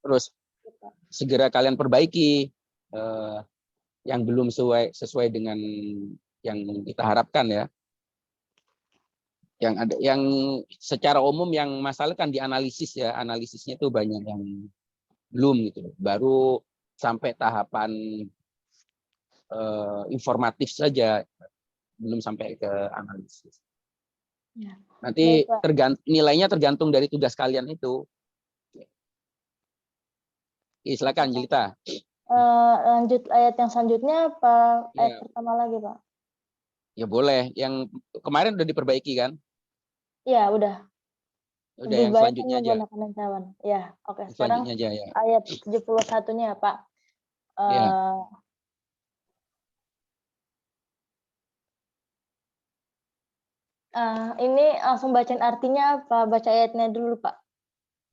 Terus segera kalian perbaiki yang belum sesuai dengan yang kita harapkan ya. Yang secara umum yang masalah kan dianalisis ya, analisisnya itu banyak yang belum gitu. Baru sampai tahapan informatif saja, belum sampai ke analisis. Ya. Nanti nilainya tergantung dari tugas kalian itu. Silakan Jelita. Lanjut ayat yang selanjutnya apa ayat pertama lagi, Pak? Ya boleh. Yang kemarin udah diperbaiki kan? Iya, udah. Udah Lebih yang baik selanjutnya aja. menggunakan ancaman. Ya, oke. Yang Sekarang selanjutnya aja ya. ayat 71-nya ya, Pak. Ya. Ini langsung bacain artinya apa? Baca ayatnya dulu, Pak.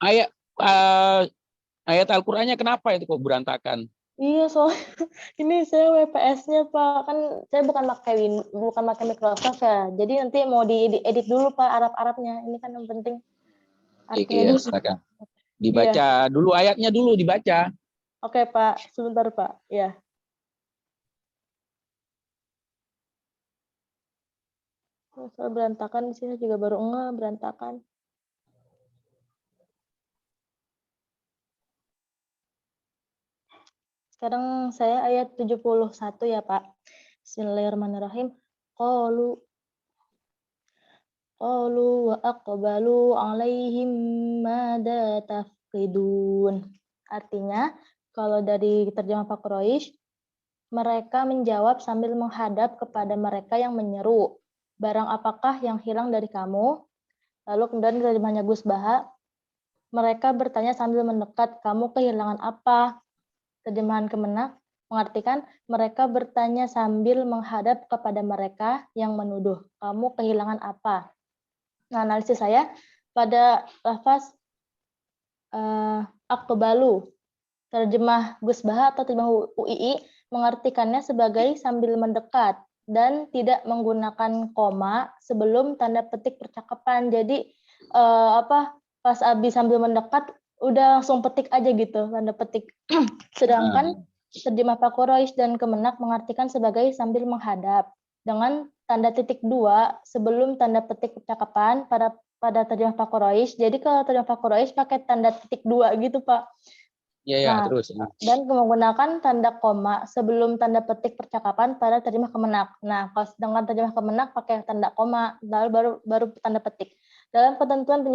Ayat Al-Qur'annya kenapa itu kok berantakan? Iya, soalnya ini saya WPS-nya, Pak. Kan saya bukan pakai Microsoft ya. Jadi nanti mau diedit dulu, Pak, Arab-Arabnya. Ini kan yang penting artinya Iya, dulu. silakan. Iya. Dibaca dulu ayatnya dulu dibaca. Oke, Pak. Sebentar, Pak. Ya. Soal berantakan di sini juga baru berantakan. Sekarang saya ayat 71 ya, Pak. Bismillahirrahmanirrahim. Qalu wa aqbalu alaihim mada tafqidun. Artinya, kalau dari terjemah Pak Quraisy, mereka menjawab sambil menghadap kepada mereka yang menyeru, barang apakah yang hilang dari kamu? Lalu kemudian terjemahnya Gus Baha, mereka bertanya sambil mendekat, kamu kehilangan apa? Terjemahan Kemenak mengartikan mereka bertanya sambil menghadap kepada mereka yang menuduh, kamu kehilangan apa? Nah, analisis saya pada lafaz aqbalu, terjemah Gus Baha atau terjemah UII mengartikannya sebagai sambil mendekat dan tidak menggunakan koma sebelum tanda petik percakapan. Jadi pas Abi sambil mendekat udah langsung petik aja gitu tanda petik. Sedangkan terjemah Pak Quraisy dan Kemenak mengartikan sebagai sambil menghadap dengan tanda titik 2 sebelum tanda petik percakapan pada terjemah Pak Quraisy. Jadi kalau terjemah Pak Quraisy pakai tanda titik 2 gitu, Pak. Iya, terus. Dan menggunakan tanda koma sebelum tanda petik percakapan pada terjemah Kemenak. Nah, kalau dengan terjemah Kemenak pakai tanda koma, lalu baru tanda petik. Dalam ketentuan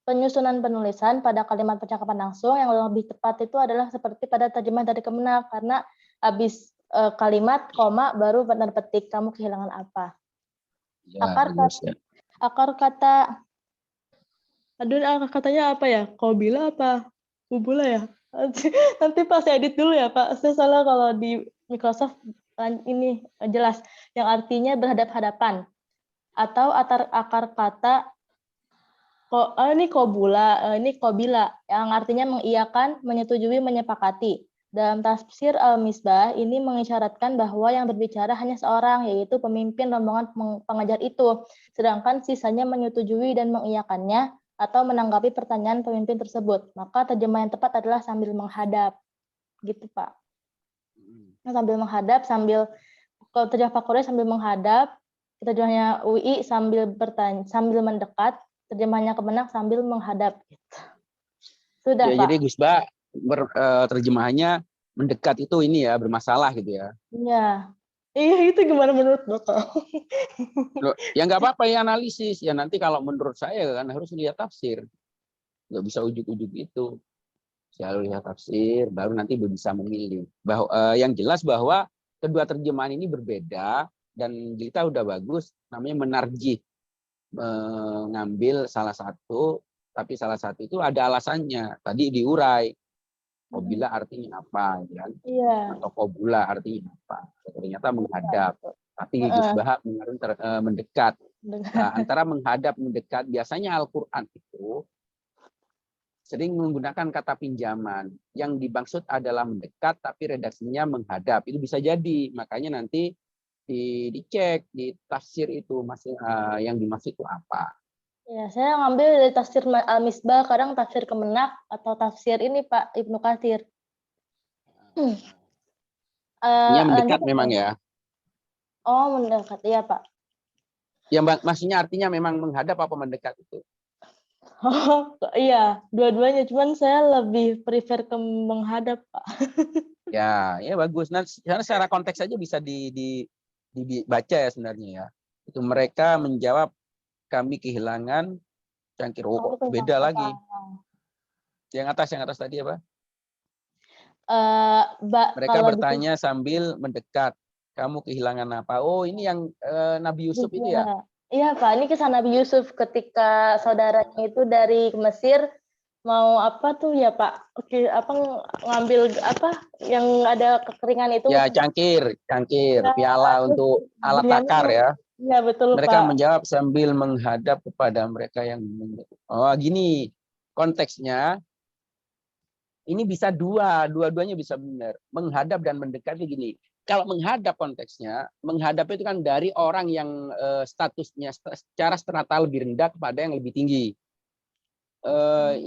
penyusunan penulisan pada kalimat percakapan langsung, yang lebih tepat itu adalah seperti pada terjemah dari Kemenak, karena habis kalimat koma baru tanda petik, kamu kehilangan apa. Ya, akar katanya apa ya? Qobila apa? Bubula ya? Nanti pas edit dulu ya, Pak. Saya salah kalau di Microsoft ini jelas yang artinya berhadap-hadapan atau akar kata ini qobila yang artinya mengiyakan, menyetujui, menyepakati. Dalam tafsir Al-Misbah ini mengisyaratkan bahwa yang berbicara hanya seorang, yaitu pemimpin rombongan pengajar itu, sedangkan sisanya menyetujui dan mengiyakannya atau menanggapi pertanyaan pemimpin tersebut. Maka terjemah yang tepat adalah sambil menghadap. Gitu, Pak. Sambil menghadap, kalau terjemah Pak Quraisy sambil menghadap, terjemahnya UI sambil bertanya, sambil mendekat, terjemahnya Kemenak sambil menghadap. Sudah, ya, Pak. jadi Gus Ba terjemahannya mendekat itu ini ya bermasalah gitu ya. Iya. Iya, itu gimana menurut Bapak? Ya nggak apa-apa ya analisis. Ya nanti kalau menurut saya kan harus lihat tafsir. Nggak bisa ujuk-ujuk itu. Selalu lihat tafsir, baru nanti bisa memilih. Yang jelas bahwa kedua terjemahan ini berbeda dan kita udah bagus. Namanya menarjih, mengambil salah satu, tapi salah satu itu ada alasannya. Tadi diurai. Qobila artinya apa, kan? Iya. Atau qobula artinya apa? Ternyata menghadap. Tapi Gus Baha mendekat. Antara menghadap mendekat, biasanya Al-Quran itu sering menggunakan kata pinjaman. Yang dimaksud adalah mendekat, tapi redaksinya menghadap. Itu bisa jadi. Makanya nanti dicek di tafsir itu yang dimaksud itu apa. Ya, saya ngambil dari tafsir Al-Misbah, kadang tafsir Kemenak atau tafsir ini Pak Ibnu Katsir. Artinya Lanjut mendekat ya, memang Pak? ya. Oh, mendekat. Iya, Pak. Ya, maksudnya artinya memang menghadap apa mendekat itu? Oh, iya, dua-duanya. Cuman saya lebih prefer ke menghadap, Pak. Ya, ya bagus. Nah, secara konteks saja bisa dibaca ya sebenarnya ya. Itu mereka menjawab kami kehilangan cangkir. Oh, Oh, kok tentang beda apa? lagi. Yang atas tadi apa? Mereka Kalau di bertanya sambil mendekat. Kamu kehilangan apa? Oh, ini yang Nabi Yusuf itu ya? Iya, Pak. Ini kisah Nabi Yusuf ketika saudaranya itu dari Mesir mau apa tuh ya, Pak? Oke, apa ngambil apa yang ada kekeringan itu? Ya, cangkir, Ya, piala terus untuk alat Bunyamin takar ya. iya betul, Mereka Pak. menjawab sambil menghadap kepada mereka yang oh, gini konteksnya. Ini bisa dua-duanya bisa benar. Menghadap dan mendekat itu gini. Kalau menghadap konteksnya, menghadap itu kan dari orang yang statusnya secara strata lebih rendah kepada yang lebih tinggi.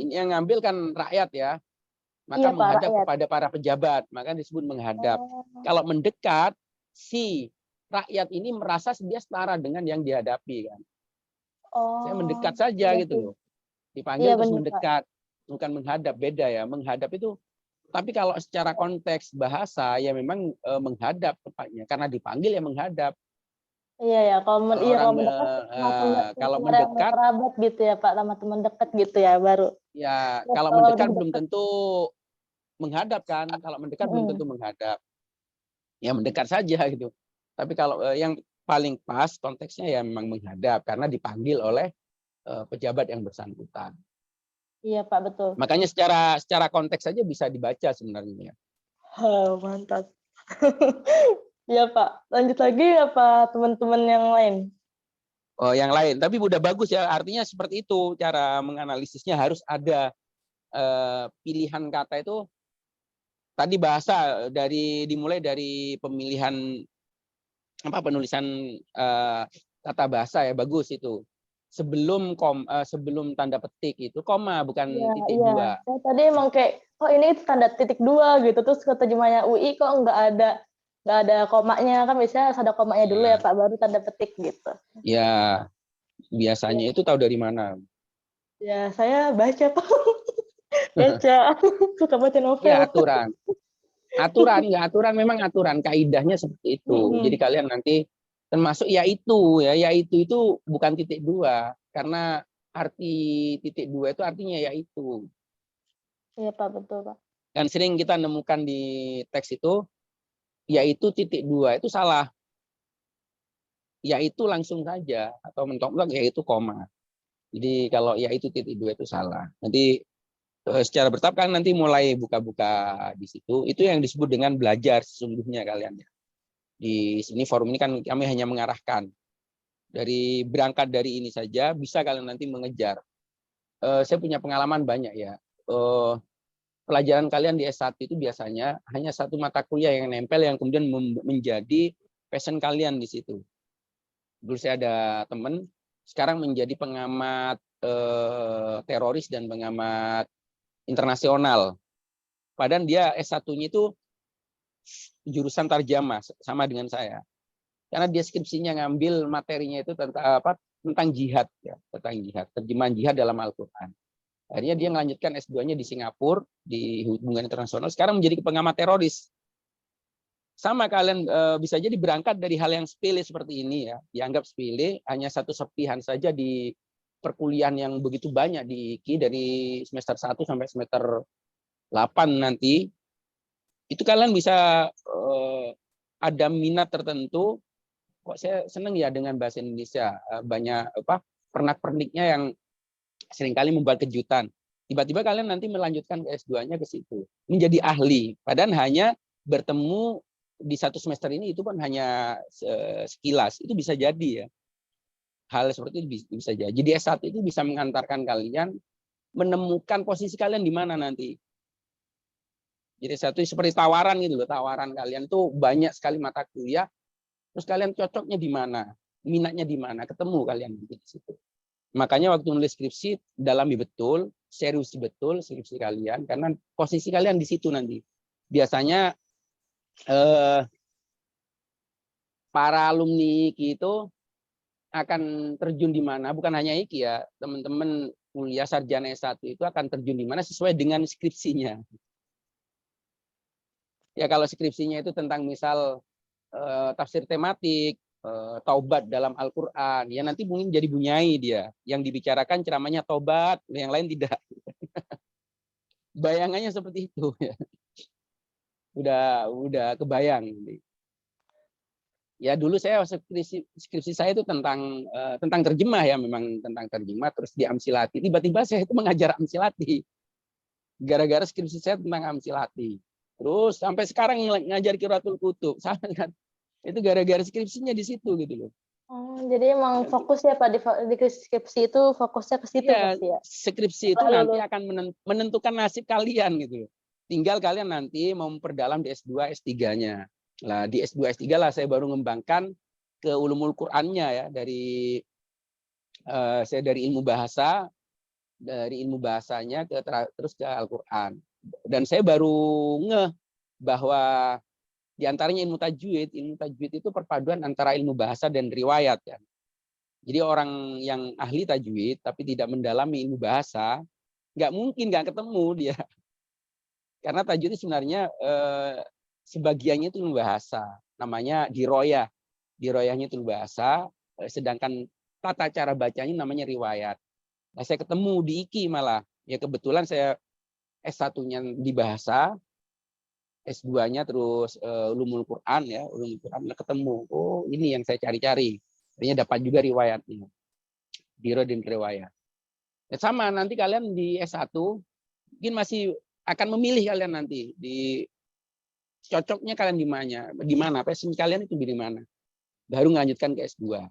Ini yang ngambil kan rakyat ya, maka Iya, Pak, menghadap rakyat. kepada para pejabat, maka disebut menghadap. Oh, Kalau mendekat, si rakyat ini merasa dia setara dengan yang dihadapi kan. Saya oh, mendekat saja iya gitu sih. loh. Iya Dipanggil terus benar, Pak. mendekat, bukan menghadap, beda ya. Menghadap itu, tapi kalau secara konteks bahasa ya memang menghadap tepatnya, karena dipanggil ya menghadap. Iya ya, Kalau iya orang kalau mendekat sama kalau sama yang mendekat kerabat gitu ya, Pak, sama teman dekat gitu ya baru. ya, Terus kalau kalau udah mendekat belum deket, tentu menghadap kan, kalau mendekat belum mhm. tentu menghadap, ya mendekat saja gitu. Tapi kalau yang paling pas konteksnya ya memang menghadap karena dipanggil oleh pejabat yang bersangkutan. Iya, Pak, betul. Makanya secara konteks saja bisa dibaca sebenarnya. Mantap. Iya, Pak. Lanjut lagi apa teman-teman yang lain? Oh, yang lain, tapi udah bagus ya. Artinya seperti itu cara menganalisisnya, harus ada pilihan kata itu. Tadi bahasa dimulai dari pemilihan penulisan kata bahasa ya, bagus itu. Sebelum tanda petik itu koma Iya, bukan titik iya. dua. Saya tadi emang kayak, oh ini tanda titik dua gitu. Terus ke terjemahnya UI kok nggak ada komanya kan biasanya harus ada komanya dulu ya Nah, Pak baru tanda petik gitu. ya Ya, biasanya itu tahu dari mana? ya saya baca Pak, baca suka baca Ya novel. aturan memang aturan kaidahnya seperti itu. Jadi Mm-mm. kalian nanti termasuk yaitu bukan titik dua, karena arti titik dua itu artinya yaitu. Iya Pak betul Pak. Dan sering kita nemukan di teks itu yaitu titik dua itu salah, yaitu langsung saja atau mentok-mentok yaitu koma. Jadi kalau yaitu titik dua itu salah. Nanti secara bertahap kan nanti mulai buka-buka di situ. Itu yang disebut dengan belajar sesungguhnya kalian ya. Di sini forum ini kan kami hanya mengarahkan. Berangkat dari ini saja bisa kalian nanti mengejar. Saya punya pengalaman banyak ya. Pelajaran kalian di S1 itu biasanya hanya satu mata kuliah yang nempel yang kemudian menjadi passion kalian di situ. Dulu saya ada teman sekarang menjadi pengamat teroris dan pengamat internasional. Padahal dia S1-nya itu jurusan tarjamah sama dengan saya. Karena dia skripsinya ngambil materinya itu tentang jihad ya, tentang jihad, terjemahan jihad dalam Al-Qur'an. Akhirnya dia melanjutkan S2-nya di Singapura di hubungan internasional, sekarang menjadi pengamat teroris. Sama kalian bisa jadi berangkat dari hal yang sepele seperti ini ya, dianggap sepele, hanya satu serpihan saja di perkuliahan yang begitu banyak di IKI dari semester 1 sampai semester 8 nanti. Itu kalian bisa ada minat tertentu. Kok saya senang ya dengan bahasa Indonesia, banyak pernak-perniknya yang seringkali membuat kejutan. Tiba-tiba kalian nanti melanjutkan ke S2-nya ke situ, menjadi ahli. Padahal hanya bertemu di satu semester ini itu pun hanya sekilas. Itu bisa jadi ya. Hal seperti itu bisa jadi. Jadi S1 itu bisa mengantarkan kalian menemukan posisi kalian di mana nanti. Jadi S1 seperti tawaran gitu loh. Tawaran kalian tuh banyak sekali mata kuliah. Terus kalian cocoknya di mana? Minatnya di mana? Ketemu kalian di situ. Makanya waktu nulis skripsi, dalami betul, serius betul skripsi kalian, karena posisi kalian di situ nanti. Biasanya para alumni IKI itu akan terjun di mana, bukan hanya IKI ya, teman-teman kuliah sarjana S1 itu akan terjun di mana sesuai dengan skripsinya. Ya kalau skripsinya itu tentang misal tafsir tematik, taubat dalam Al-Quran, ya nanti mungkin jadi bunyai dia. Yang dibicarakan ceramahnya taubat, yang lain tidak. Bayangannya seperti itu ya. Udah kebayang. Ya dulu saya skripsi saya itu tentang terjemah ya, memang tentang terjemah, terus di Amsilati. Tiba-tiba saya itu mengajar Amsilati. Gara-gara skripsi saya tentang Amsilati. Terus sampai sekarang ngajar Qiraatul Kutub. Sama kan. Itu gara-gara skripsinya di situ gitu loh. Oh, jadi emang fokus ya Pak di skripsi itu fokusnya ke situ Ya, pasti ya. skripsi itu nanti akan menentukan nasib kalian gitu loh. Tinggal kalian nanti mau memperdalam di S2, S3-nya. Nah, di S2, S3 lah saya baru mengembangkan ke ulumul Qur'annya ya, saya dari ilmu bahasa, dari ilmu bahasanya terus ke Al-Qur'an. Dan saya baru ngeh bahwa di antaranya ilmu tajwid itu perpaduan antara ilmu bahasa dan riwayat kan. Jadi orang yang ahli tajwid tapi tidak mendalami ilmu bahasa, nggak ketemu dia. Karena tajwid itu sebenarnya sebagiannya itu ilmu bahasa, namanya diroyah. Diroyahnya itu ilmu bahasa, sedangkan tata cara bacanya namanya riwayat. Nah, saya ketemu di IKI malah. Ya kebetulan saya S1-nya di bahasa, S2-nya terus ulumul Quran ya, ulumul Quran ketemu. Oh, ini yang saya cari-cari. Ternyata dapat juga riwayatnya. Biro dan riwayat. Ya, sama nanti kalian di S1 mungkin masih akan memilih kalian nanti di cocoknya kalian di mana, passion kalian itu di mana. Baru melanjutkan ke S2.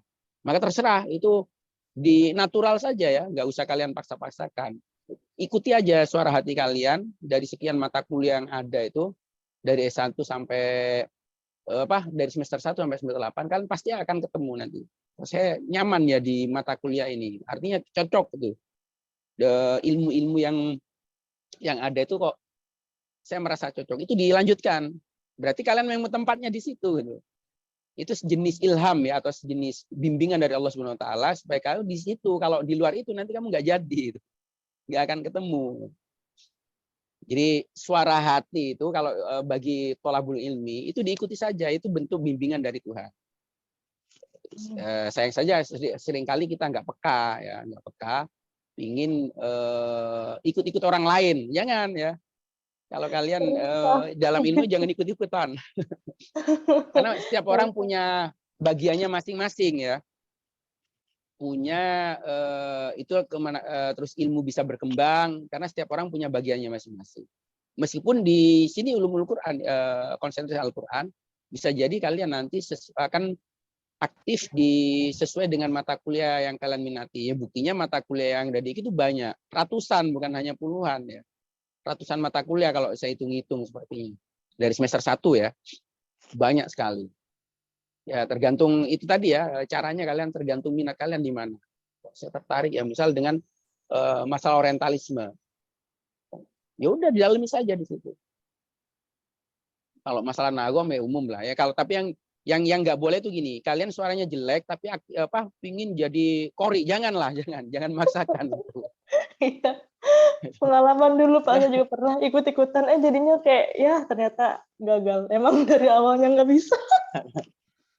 Maka terserah itu di natural saja ya, nggak usah kalian paksa-paksakan. Ikuti aja suara hati kalian dari sekian mata kuliah yang ada itu, dari S1 sampai dari semester 1 sampai semester 8 kan pasti akan ketemu nanti. Saya nyaman ya di mata kuliah ini. Artinya cocok itu. Ilmu-ilmu yang ada itu kok saya merasa cocok. Itu dilanjutkan. Berarti kalian memang tempatnya di situ gitu. Itu sejenis ilham ya, atau sejenis bimbingan dari Allah Subhanahu wa taala supaya kalian di situ. Kalau di luar itu nanti kamu nggak jadi itu. Nggak akan ketemu. Jadi suara hati itu kalau bagi thalabul ilmi itu diikuti saja, itu bentuk bimbingan dari Tuhan. Sayang saja seringkali kita nggak peka ya, nggak peka, ingin ikut-ikut orang lain, jangan ya. Kalau kalian dalam ilmu jangan ikut-ikutan, karena setiap orang punya bagiannya masing-masing ya. Punya itu kemana terus ilmu bisa berkembang karena setiap orang punya bagiannya masing-masing. Meskipun di sini ulumul Quran, konsentrasi Al-Quran, bisa jadi kalian nanti akan aktif sesuai dengan mata kuliah yang kalian minati. Ya, buktinya mata kuliah yang ada di itu banyak, ratusan bukan hanya puluhan ya. Ratusan mata kuliah kalau saya hitung-hitung seperti ini. Dari semester 1 ya, banyak sekali. Ya tergantung itu tadi ya, caranya kalian tergantung minat kalian di mana. Saya tertarik ya misal dengan masalah orientalisme. Ya udah didalami saja di situ. Kalau masalah nagom ya umum lah ya. Kalau tapi yang nggak boleh itu gini, kalian suaranya jelek tapi pingin jadi kori, janganlah, jangan maksakan itu. Pengalaman dulu Pak, saya juga pernah ikut-ikutan, jadinya kayak ya ternyata gagal. Emang dari awalnya nggak bisa.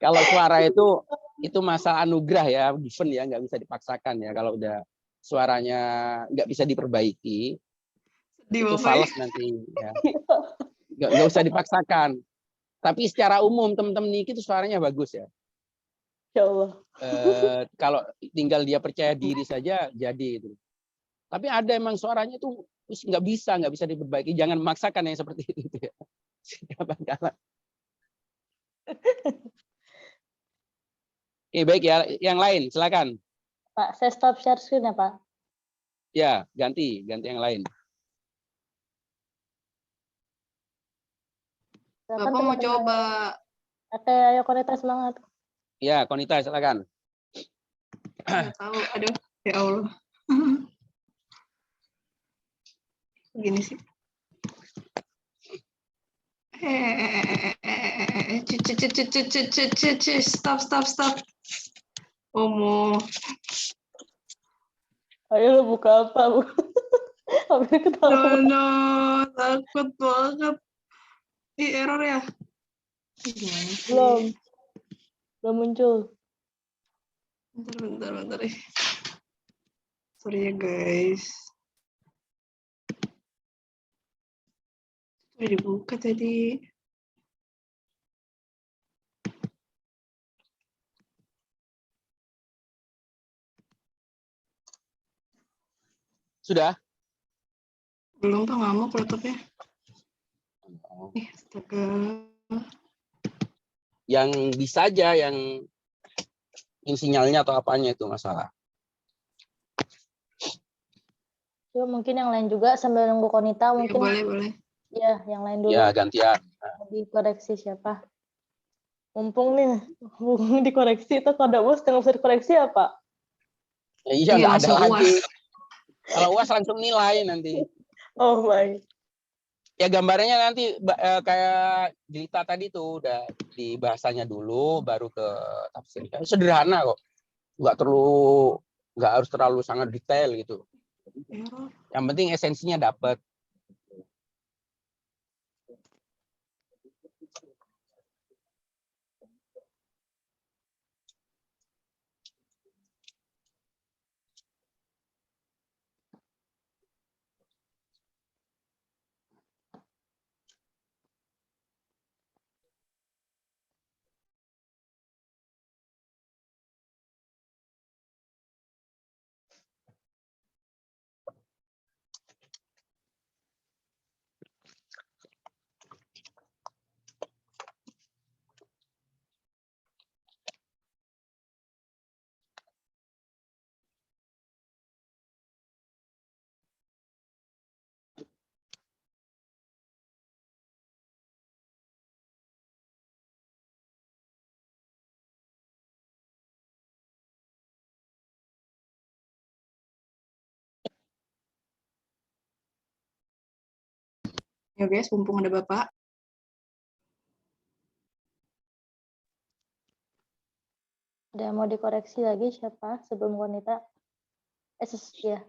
Kalau suara itu masalah anugerah ya, given ya, nggak bisa dipaksakan ya. Kalau udah suaranya nggak bisa diperbaiki, itu fals nanti ya. Nggak usah dipaksakan. Tapi secara umum teman-teman Niki itu suaranya bagus ya. Ya Allah. Kalau tinggal dia percaya diri saja jadi itu. Tapi ada emang suaranya itu nggak bisa diperbaiki. Jangan memaksakan yang seperti itu ya. Baik ya, yang lain silakan. Pak, saya stop share screen ya Pak. Ya, ganti yang lain. Bapak mau coba. Oke, ayo Konita semangat. Ya, Konita silakan. Nggak tahu, aduh. Ya Allah. Gini sih. Stop. Omo. Ayo lu buka apa, Bu? Habis ketawa. No, takut banget. Ih, error ya. Ih, gimana sih? Belum muncul. Bentar. Sorry ya, guys. Udah dibuka tadi. Sudah? Belum, Pak, ngamuk laptopnya. Astaga. Yang bisa aja yang sinyalnya atau apanya itu masalah. Yuk, mungkin yang lain juga sambil nunggu Konita Ya, mungkin. boleh. Ya, yang lain dulu. Ya, gantian. Dikoreksi siapa? Mumpung nih, dikoreksi itu kode bos nggak bisa dikoreksi ya, Pak? Ya, iya, nggak ada langsung lagi. UAS. Kalau UAS langsung nilai nanti. Oh, baik. Ya gambarnya nanti kayak Jelita tadi tuh udah di bahasanya dulu, baru ke tafsir. Sederhana kok. Nggak harus terlalu sangat detail gitu. Yang penting esensinya dapat. Ya guys, mumpung ada Bapak. Ada yang mau dikoreksi lagi siapa sebelum Konita? Ya.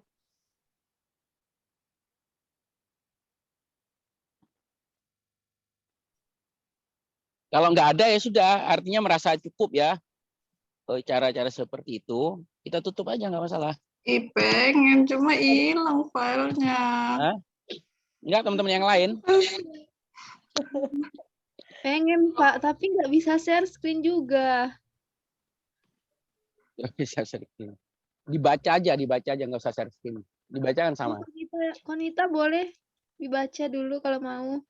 Kalau nggak ada ya sudah, artinya merasa cukup ya. Cara-cara seperti itu, kita tutup aja nggak masalah. Ih, pengen, cuma hilang filenya. Hah? Enggak, teman-teman yang lain. Pengen, Pak, tapi nggak bisa share screen juga. Nggak bisa share screen. Dibaca aja, nggak usah share screen. Dibaca kan sama. Konita boleh dibaca dulu kalau mau.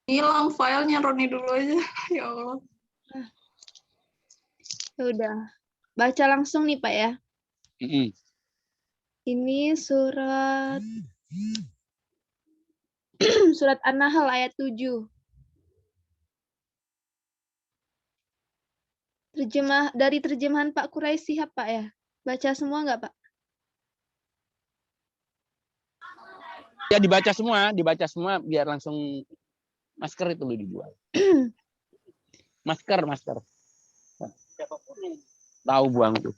Hilang filenya, Roni dulu aja. Ya Allah. Ya udah. Baca langsung nih, Pak ya. Ini surat surat An-Nahl ayat 7. Dari terjemahan Pak Quraisy Shihab, Pak ya. Baca semua nggak, Pak? Ya dibaca semua biar langsung masker itu dijual. Masker. Tahu buang tuh.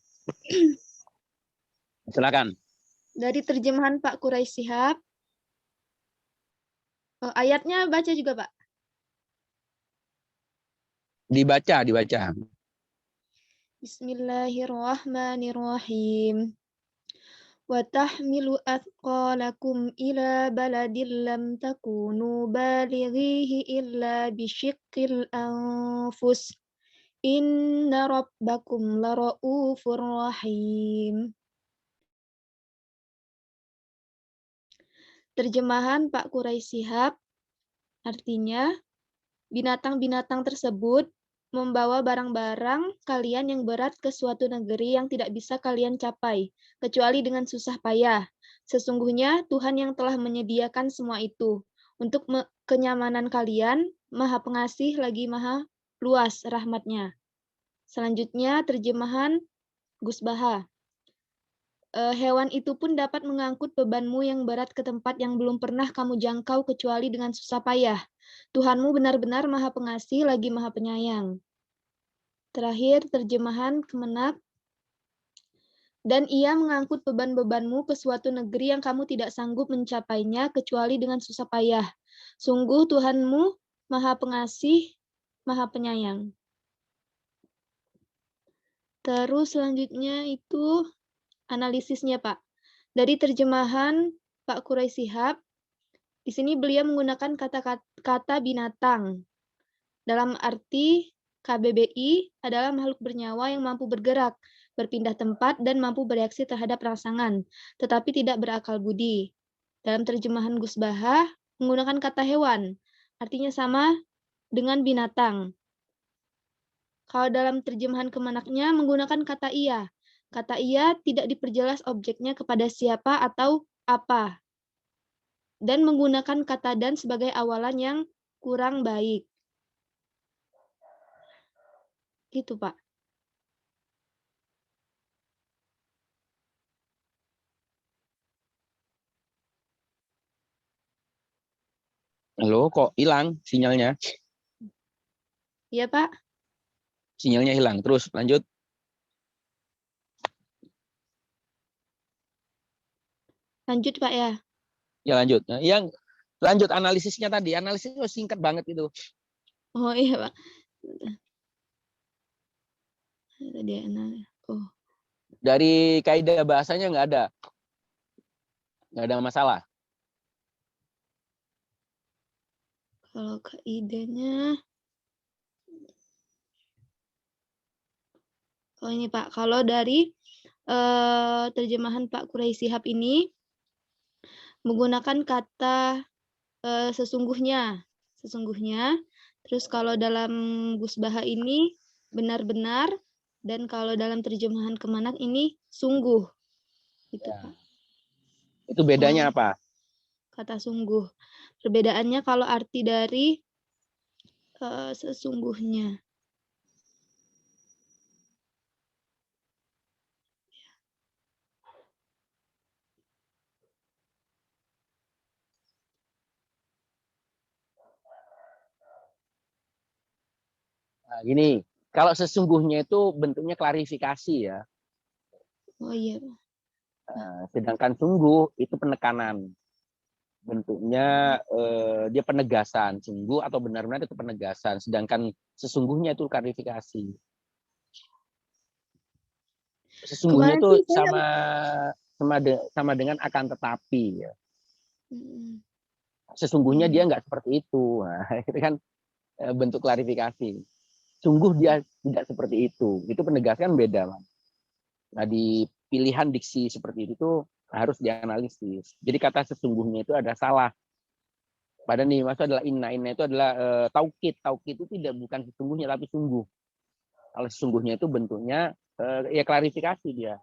Silakan. Dari terjemahan Pak Quraisy Shihab. Ayatnya baca juga, Pak. Dibaca. Bismillahirrahmanirrahim. Wa tahmilu athqalakum ila baladin lam takunu balighihi illa bisyiqqil anfus. Inna rabbakum lara'ufur rahim. Terjemahan Pak Quraisy Shihab artinya, binatang-binatang tersebut membawa barang-barang kalian yang berat ke suatu negeri yang tidak bisa kalian capai, kecuali dengan susah payah. Sesungguhnya Tuhan yang telah menyediakan semua itu. Untuk kenyamanan kalian, Maha Pengasih lagi Maha luas rahmatnya. Selanjutnya terjemahan Gus Baha. hewan itu pun dapat mengangkut bebanmu yang berat ke tempat yang belum pernah kamu jangkau kecuali dengan susah payah. Tuhanmu benar-benar Maha Pengasih lagi Maha Penyayang. Terakhir, terjemahan Kemenak. Dan ia mengangkut beban-bebanmu ke suatu negeri yang kamu tidak sanggup mencapainya kecuali dengan susah payah. Sungguh Tuhanmu Maha Pengasih, Maha Penyayang. Terus selanjutnya itu analisisnya, Pak. Dari terjemahan Pak Quraisy Shihab, di sini beliau menggunakan kata binatang. Dalam arti KBBI adalah makhluk bernyawa yang mampu bergerak, berpindah tempat, dan mampu bereaksi terhadap rangsangan, tetapi tidak berakal budi. Dalam terjemahan Gus Baha, menggunakan kata hewan, artinya sama dengan binatang. Kalau dalam terjemahan Kemenaknya, menggunakan kata ia. Kata ia tidak diperjelas objeknya kepada siapa atau apa, dan menggunakan kata dan sebagai awalan yang kurang baik. Gitu, Pak. Halo, kok hilang sinyalnya? Iya, Pak. Sinyalnya hilang. Terus lanjut. Lanjut, Pak, ya. Ya lanjut. Nah, yang lanjut analisisnya tadi. Analisisnya singkat banget itu. Oh, iya, Pak. Tadi oh. Dari kaidah bahasanya nggak ada masalah. Kalau kaidahnya, oh ini Pak, kalau dari terjemahan Pak Quraisy Shihab ini menggunakan kata sesungguhnya. Terus kalau dalam Gus Baha ini benar-benar, dan kalau dalam terjemahan Kemenak ini sungguh. Gitu, Ya. Pak. Itu bedanya apa? Kata sungguh. Perbedaannya kalau arti dari sesungguhnya. Nah, gini, kalau sesungguhnya itu bentuknya klarifikasi ya. Oh iya, Pak. Sedangkan sungguh itu penekanan. Bentuknya dia penegasan, sungguh atau benar-benar itu penegasan. Sedangkan sesungguhnya itu klarifikasi. Sesungguhnya Kemarin itu sih saya sama dengan akan tetapi ya. Mm, Sesungguhnya iya. dia nggak seperti itu. Nah, itu kan bentuk klarifikasi. Sungguh dia tidak seperti itu. Itu penegasan beda, Mas. Nah, di pilihan diksi seperti itu tuh harus dianalisis. Jadi kata sesungguhnya itu ada salah. Padahal nih maksud adalah inna itu adalah taukid. Taukid itu tidak bukan sesungguhnya tapi sungguh. Kalau sesungguhnya itu bentuknya ya klarifikasi dia.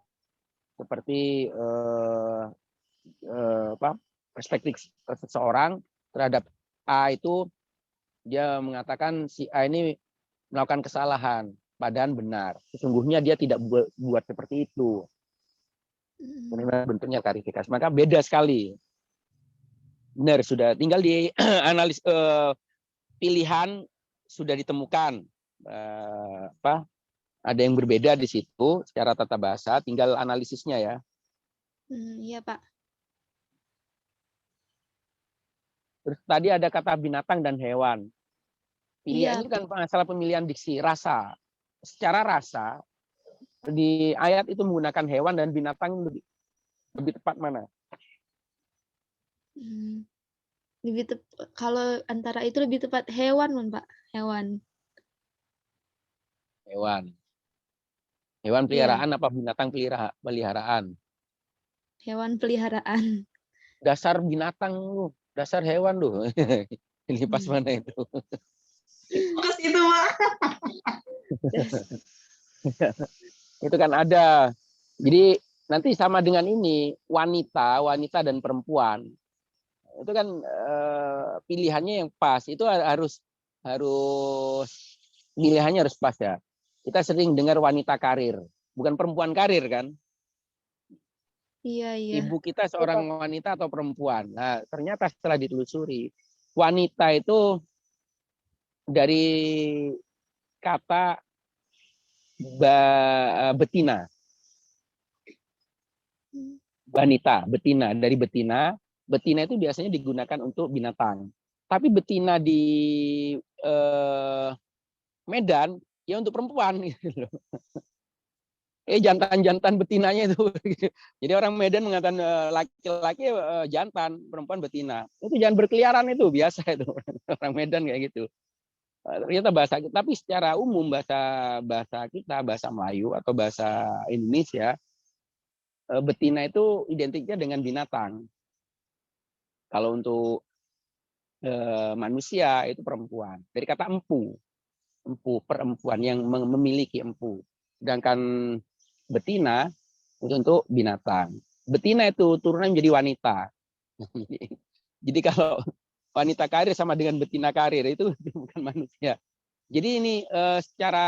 Seperti perspektif seseorang terhadap A itu dia mengatakan si A ini melakukan kesalahan, padahal benar. Sesungguhnya dia tidak buat seperti itu. Benar bentuknya klarifikasi. Maka beda sekali. Benar, sudah tinggal di analis pilihan sudah ditemukan ada yang berbeda di situ secara tata bahasa, tinggal analisisnya ya. Iya, Pak. Terus tadi ada kata binatang dan hewan. Pilihan Iya, ini kan masalah pemilihan diksi rasa. Secara rasa di ayat itu menggunakan hewan dan binatang lebih tepat mana? lebih tepat kalau antara itu lebih tepat hewan, Pak. Hewan. Hewan. Hewan Iya, peliharaan apa binatang peliharaan? hewan peliharaan. Dasar binatang lu, dasar hewan lu. Ini pas mana itu? Fokus itu, Pak. Itu kan ada. Jadi nanti sama dengan ini wanita dan perempuan. Itu kan pilihannya yang pas. Itu harus pilihannya harus pas ya. Kita sering dengar wanita karir, bukan perempuan karir kan? Iya, iya. Ibu kita seorang wanita atau perempuan. Nah, ternyata setelah ditelusuri, wanita itu dari kata betina, wanita, betina, dari betina. Betina itu biasanya digunakan untuk binatang. Tapi betina di Medan ya untuk perempuan gitu loh. Jantan-jantan betinanya itu. Jadi orang Medan mengatakan laki-laki jantan, perempuan betina. Itu jangan berkeliaran itu biasa itu orang Medan kayak gitu. Ternyata bahasa kita, tapi secara umum bahasa kita, bahasa Melayu atau bahasa Indonesia, betina itu identiknya dengan binatang. Kalau untuk manusia itu perempuan. Dari kata empu, perempuan yang memiliki empu. Sedangkan betina itu untuk binatang. Betina itu turunnya menjadi wanita. Jadi kalau wanita karir sama dengan betina karir itu bukan manusia. Jadi ini secara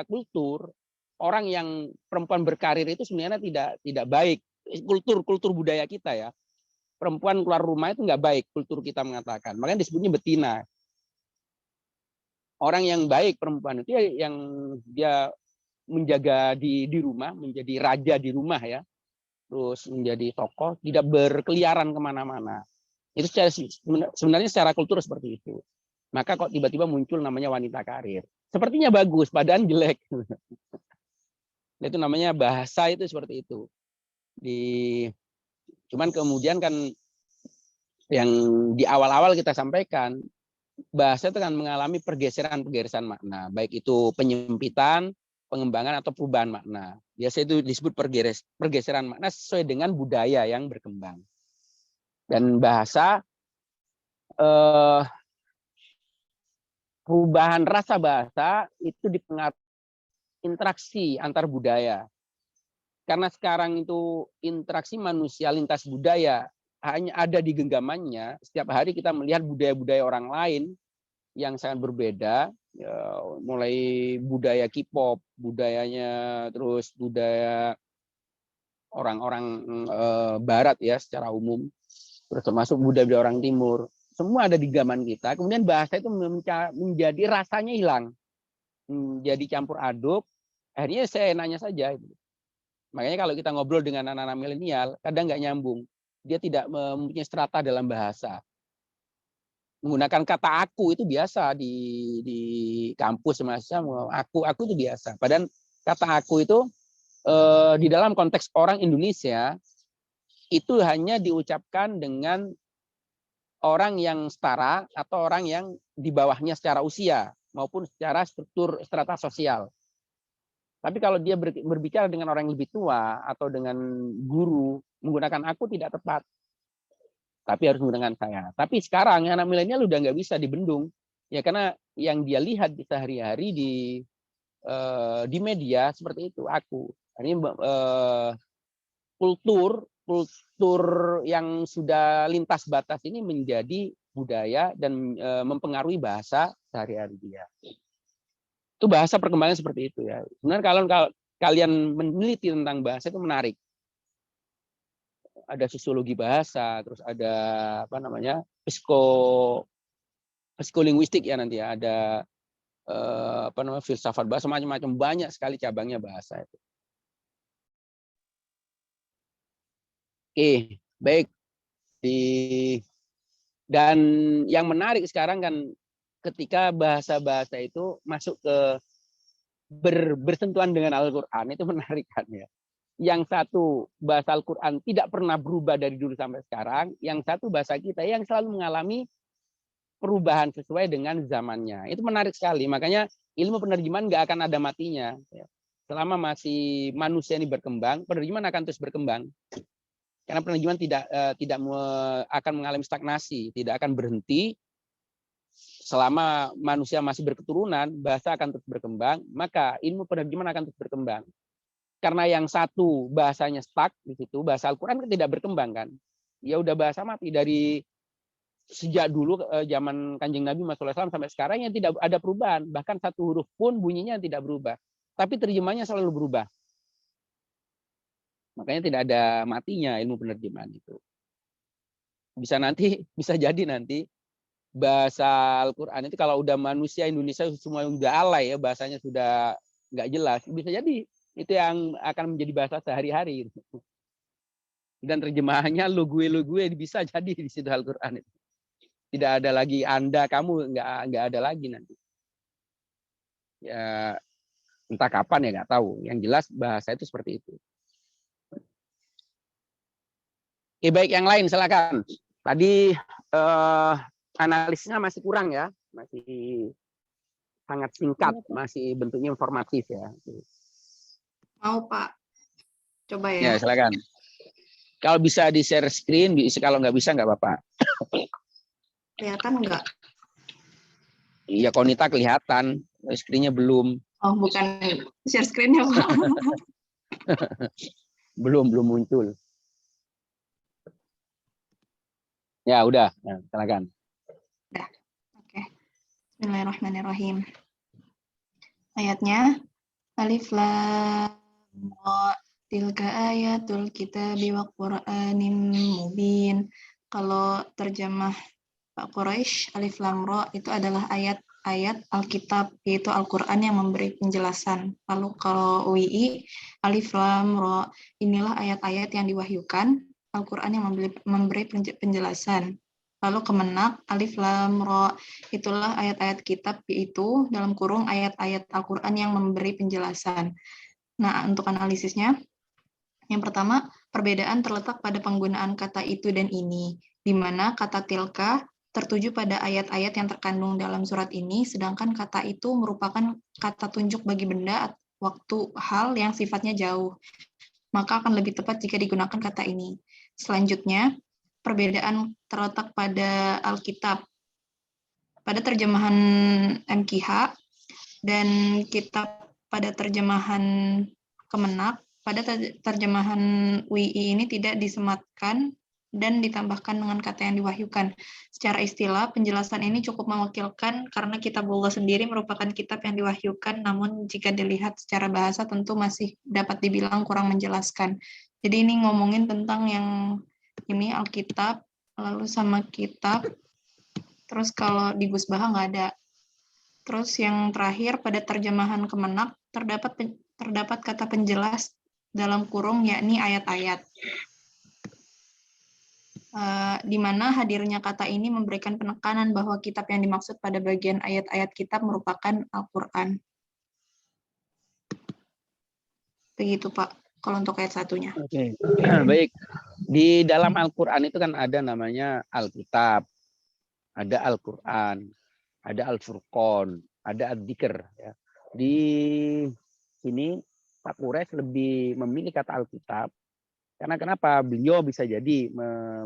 kultur orang yang perempuan berkarir itu sebenarnya tidak baik. Kultur budaya kita ya. Perempuan keluar rumah itu nggak baik, kultur kita mengatakan. Makanya disebutnya betina. Orang yang baik perempuan itu ya yang dia menjaga di rumah, menjadi raja di rumah ya, terus menjadi tokoh, tidak berkeliaran kemana-mana. Itu sebenarnya secara kultur seperti itu. Maka kok tiba-tiba muncul namanya wanita karir. Sepertinya bagus, padahal jelek. Itu namanya bahasa itu seperti itu. Cuman kemudian kan yang di awal-awal kita sampaikan, bahasa itu kan mengalami pergeseran-pergeseran makna, baik itu penyempitan, pengembangan atau perubahan makna. Biasa itu disebut pergeseran makna sesuai dengan budaya yang berkembang. Dan bahasa perubahan rasa bahasa itu dipengaruhi interaksi antar budaya. Karena sekarang itu interaksi manusia lintas budaya hanya ada di genggamannya. Setiap hari kita melihat budaya-budaya orang lain yang sangat berbeda, ya, mulai budaya K-pop, budayanya, terus budaya orang-orang Barat ya secara umum, terus termasuk budaya orang Timur, semua ada di genggaman kita. Kemudian bahasa itu menjadi rasanya hilang, jadi campur aduk. Akhirnya saya nanya saja. Makanya kalau kita ngobrol dengan anak-anak milenial, kadang nggak nyambung. Dia tidak mempunyai strata dalam bahasa. Menggunakan kata aku itu biasa di kampus semacam aku itu biasa. Padahal kata aku itu di dalam konteks orang Indonesia itu hanya diucapkan dengan orang yang setara atau orang yang di bawahnya secara usia maupun secara struktur strata sosial. Tapi kalau dia berbicara dengan orang yang lebih tua atau dengan guru, menggunakan aku tidak tepat. Tapi harus menggunakan saya. Tapi sekarang anak milenial udah nggak bisa dibendung. Ya karena yang dia lihat di sehari-hari di media seperti itu, aku. Ini kultur yang sudah lintas batas ini menjadi budaya dan mempengaruhi bahasa sehari-hari dia. Itu bahasa perkembangan seperti itu ya. Sebenarnya kalau kalian meneliti tentang bahasa itu menarik. Ada sosiologi bahasa, terus ada apa namanya psikolinguistik ya nanti ya. Ada apa namanya filsafat bahasa, macam-macam, banyak sekali cabangnya bahasa itu. Oke, baik. Dan yang menarik sekarang kan ketika bahasa-bahasa itu masuk ke bersentuhan dengan Al-Quran, itu menarik kan ya. Yang satu bahasa Al-Quran tidak pernah berubah dari dulu sampai sekarang, yang satu bahasa kita yang selalu mengalami perubahan sesuai dengan zamannya. Itu menarik sekali, makanya ilmu penerjemahan nggak akan ada matinya. Selama masih manusia ini berkembang, penerjemahan akan terus berkembang. Karena penerjemahan tidak akan mengalami stagnasi, tidak akan berhenti. Selama manusia masih berketurunan, bahasa akan terus berkembang, maka ilmu penerjemahan akan terus berkembang. Karena yang satu bahasanya stuck di situ, bahasa Al-Quran kan tidak berkembang kan. Ya udah bahasa mati dari sejak dulu zaman Kanjeng Nabi Muhammad SAW sampai sekarang yang tidak ada perubahan. Bahkan satu huruf pun bunyinya tidak berubah. Tapi terjemahnya selalu berubah. Makanya tidak ada matinya ilmu penerjemahan itu. Bisa jadi nanti bahasa Al-Quran itu kalau udah manusia Indonesia semua udah alay ya, bahasanya sudah nggak jelas, bisa jadi itu yang akan menjadi bahasa sehari-hari. Dan terjemahannya lu gue bisa jadi di situ Al-Quran itu. Tidak ada lagi Anda, kamu, nggak ada lagi nanti. Ya entah kapan ya nggak tahu. Yang jelas bahasa itu seperti itu. Oke, baik, yang lain silakan. Tadi analisisnya masih kurang ya, masih sangat singkat, masih bentuknya informatif ya. Mau Pak, coba Ya, ya. silakan. Kalau bisa di share screen, bisa. Kalau nggak bisa nggak apa-apa. Kelihatan nggak? Iya, Konita kelihatan, screen-nya belum. Oh, bukan share screen-nya Pak. belum muncul. Ya, udah. Nah, silakan. Udah. Oke. Bismillahirrahmanirrahim. Ayatnya Alif Lam Ra, tilka ayatul kitabi wa Qur'anim mubin. Kalau terjemah Pak Quraisy, Alif Lam Ra itu adalah ayat-ayat Alkitab, yaitu Al-Qur'an yang memberi penjelasan. Lalu kalau UI, Alif Lam Ra, inilah ayat-ayat yang diwahyukan, Al-Qur'an yang memberi penjelasan. Lalu Kemenak, Alif Lam Ra, itulah ayat-ayat kitab, yaitu dalam kurung ayat-ayat Al-Qur'an yang memberi penjelasan. Nah, untuk analisisnya, yang pertama, perbedaan terletak pada penggunaan kata itu dan ini, di mana kata tilka tertuju pada ayat-ayat yang terkandung dalam surat ini, sedangkan kata itu merupakan kata tunjuk bagi benda, waktu, hal yang sifatnya jauh. Maka akan lebih tepat jika digunakan kata ini. Selanjutnya, perbedaan terletak pada Alkitab. Pada terjemahan MKH dan kitab pada terjemahan Kemenak, pada terjemahan UI ini tidak disematkan dan ditambahkan dengan kata yang diwahyukan. Secara istilah, penjelasan ini cukup mewakilkan karena Kitabullah sendiri merupakan kitab yang diwahyukan, namun jika dilihat secara bahasa tentu masih dapat dibilang kurang menjelaskan. Jadi ini ngomongin tentang yang ini Alkitab, lalu sama kitab, terus kalau di Gusbah nggak ada. Terus yang terakhir pada terjemahan Kemenak terdapat kata penjelas dalam kurung yakni ayat-ayat. Di mana hadirnya kata ini memberikan penekanan bahwa kitab yang dimaksud pada bagian ayat-ayat kitab merupakan Al-Quran. Begitu Pak, kalau untuk ayat satunya. Oke, baik. Di dalam Al-Quran itu kan ada namanya Alkitab, ada Al-Quran, ada Al-Furqan, ada Ad-Dzikr. Ya. Di sini Pak Quraisy lebih memilih kata Alkitab, karena kenapa? Beliau bisa jadi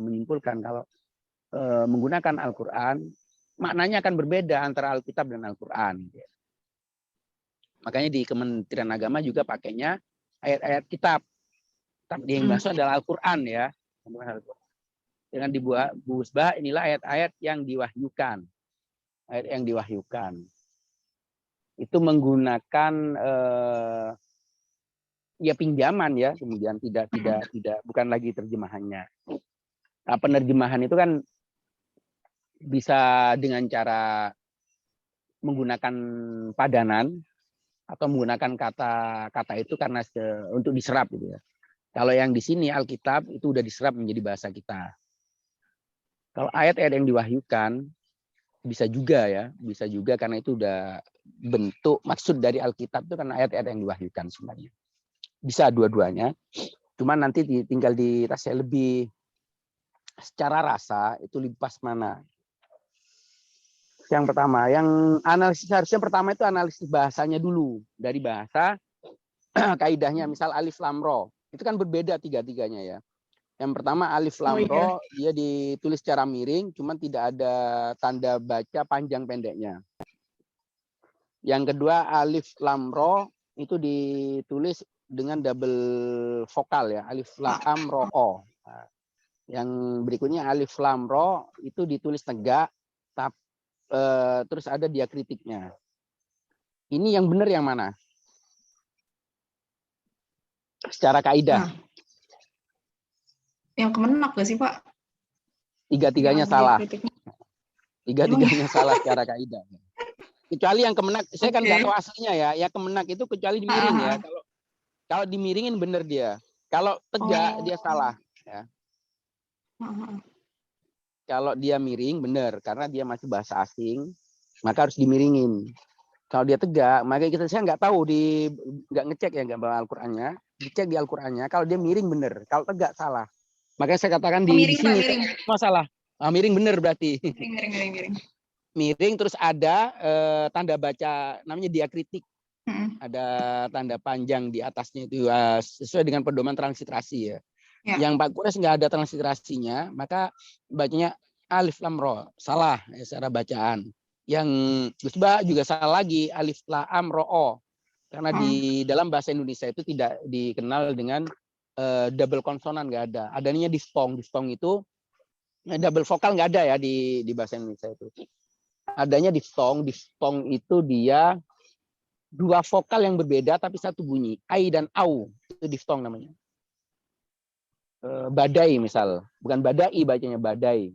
menyimpulkan kalau menggunakan Al-Quran, maknanya akan berbeda antara Alkitab dan Al-Quran. Makanya di Kementerian Agama juga pakainya ayat-ayat kitab. Tapi yang dimaksud adalah Al-Quran ya. Dengan dibuat Busbah, inilah ayat-ayat yang diwahyukan. Ayat yang diwahyukan. Itu menggunakan ya pinjaman ya, kemudian tidak bukan lagi terjemahannya. Nah, penerjemahan itu kan bisa dengan cara menggunakan padanan atau menggunakan kata-kata itu karena untuk diserap gitu ya. Kalau yang di sini Alkitab itu udah diserap menjadi bahasa kita. Kalau ayat-ayat yang diwahyukan bisa juga karena itu udah bentuk maksud dari Alkitab itu karena ayat-ayat yang diwahyukan sebenarnya. Bisa dua-duanya. Cuman nanti tinggal saya lebih secara rasa itu lebih pas mana. Yang pertama, yang analisis harusnya pertama itu analisis bahasanya dulu. Dari bahasa, kaidahnya misal Alif Lam Ra. Itu kan berbeda tiga-tiganya ya. Yang pertama Alif Lam Ra, dia ditulis secara miring, cuman tidak ada tanda baca panjang pendeknya. Yang kedua Alif Lam Ra, itu ditulis dengan double vokal ya, Alif Lam Ra O. Nah, yang berikutnya Alif Lam Ra, itu ditulis tegak, terus ada diakritiknya. Ini yang benar yang mana? Secara kaidah. Yang kemenak gak sih, Pak? Tiga-tiganya Yang salah. dikritiknya. Tiga-tiganya salah secara kaidah. Kecuali yang kemenak, saya kan nggak Oke. tahu aslinya ya. Ya kemenak itu kecuali Ah, dimiring ah, ya. ah. Kalau dimiringin bener dia. Kalau tegak dia Oh. salah. Ya. Ah, ah, ah. Kalau dia miring bener karena dia masih bahasa asing, maka harus dimiringin. Kalau dia tegak, maka saya nggak tahu nggak ngecek ya nggak bawa Al-Qur'annya, dicek di Al-Qur'annya. Kalau dia miring bener, kalau tegak salah. Makanya saya katakan Oh, di miring, Pak, sini miring. masalah. Miring bener berarti. Miring, miring, miring, miring. Miring terus ada tanda baca namanya diakritik. Mm-mm. Ada tanda panjang di atasnya itu sesuai dengan pedoman transliterasi ya. Ya. Yang Pak Quraisy nggak ada transliterasinya, maka bacanya alif lam ro, salah ya, secara bacaan. Yang Gus Ba juga salah lagi, alif lam ro o. Karena di dalam bahasa Indonesia itu tidak dikenal dengan double konsonan, nggak ada. Adanya diftong. Diftong itu double vokal nggak ada ya di bahasa Indonesia itu. Adanya diftong. Diftong itu dia dua vokal yang berbeda tapi satu bunyi, ai dan au, itu diftong namanya. Badai misal, bukan badai bacanya badai.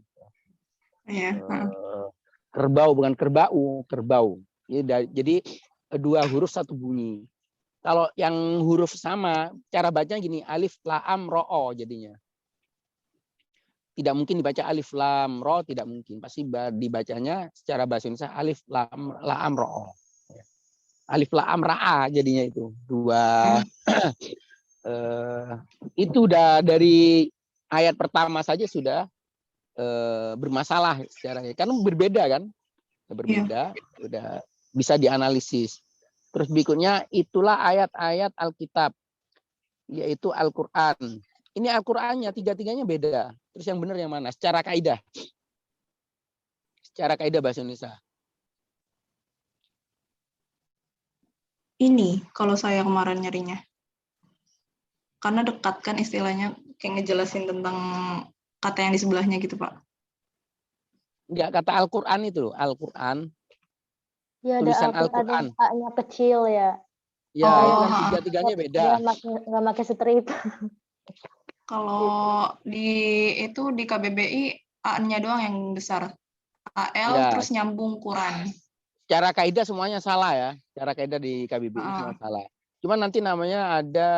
Iya. Kerbau bukan kerbau, kerbau. Jadi dua huruf satu bunyi. Kalau yang huruf sama, cara bacanya gini, alif lam ro o jadinya. Tidak mungkin dibaca alif lam ro, tidak mungkin. Pasti dibacanya secara bahasa Indonesia alif lam ro o. Alif lam ra jadinya itu. Dua itu udah dari ayat pertama saja sudah bermasalah secara karena berbeda kan, berbeda, udah bisa dianalisis. Terus berikutnya itulah ayat-ayat Alkitab, yaitu Al-Qur'an. Ini Al-Qur'annya tiga-tiganya beda. Terus yang benar yang mana? Secara kaidah. Secara kaidah bahasa Indonesia. Ini kalau saya kemarin nyarinya. Karena dekat kan istilahnya kayak ngejelasin tentang kata yang di sebelahnya gitu, Pak. Enggak, kata Al-Qur'an itu loh, Al-Qur'an. Ya, ada Tulisan Al-Qur'an Al-Qur'an. yang A-nya kecil ya. Ya, Oh, itu kan tiga-tiganya beda. Dia nggak pakai strip. Kalau di KBBI A-nya doang yang besar. AL Ya. terus nyambung Quran. Secara kaidah semuanya salah ya. Secara kaidah di KBBI semua salah. Cuma nanti namanya ada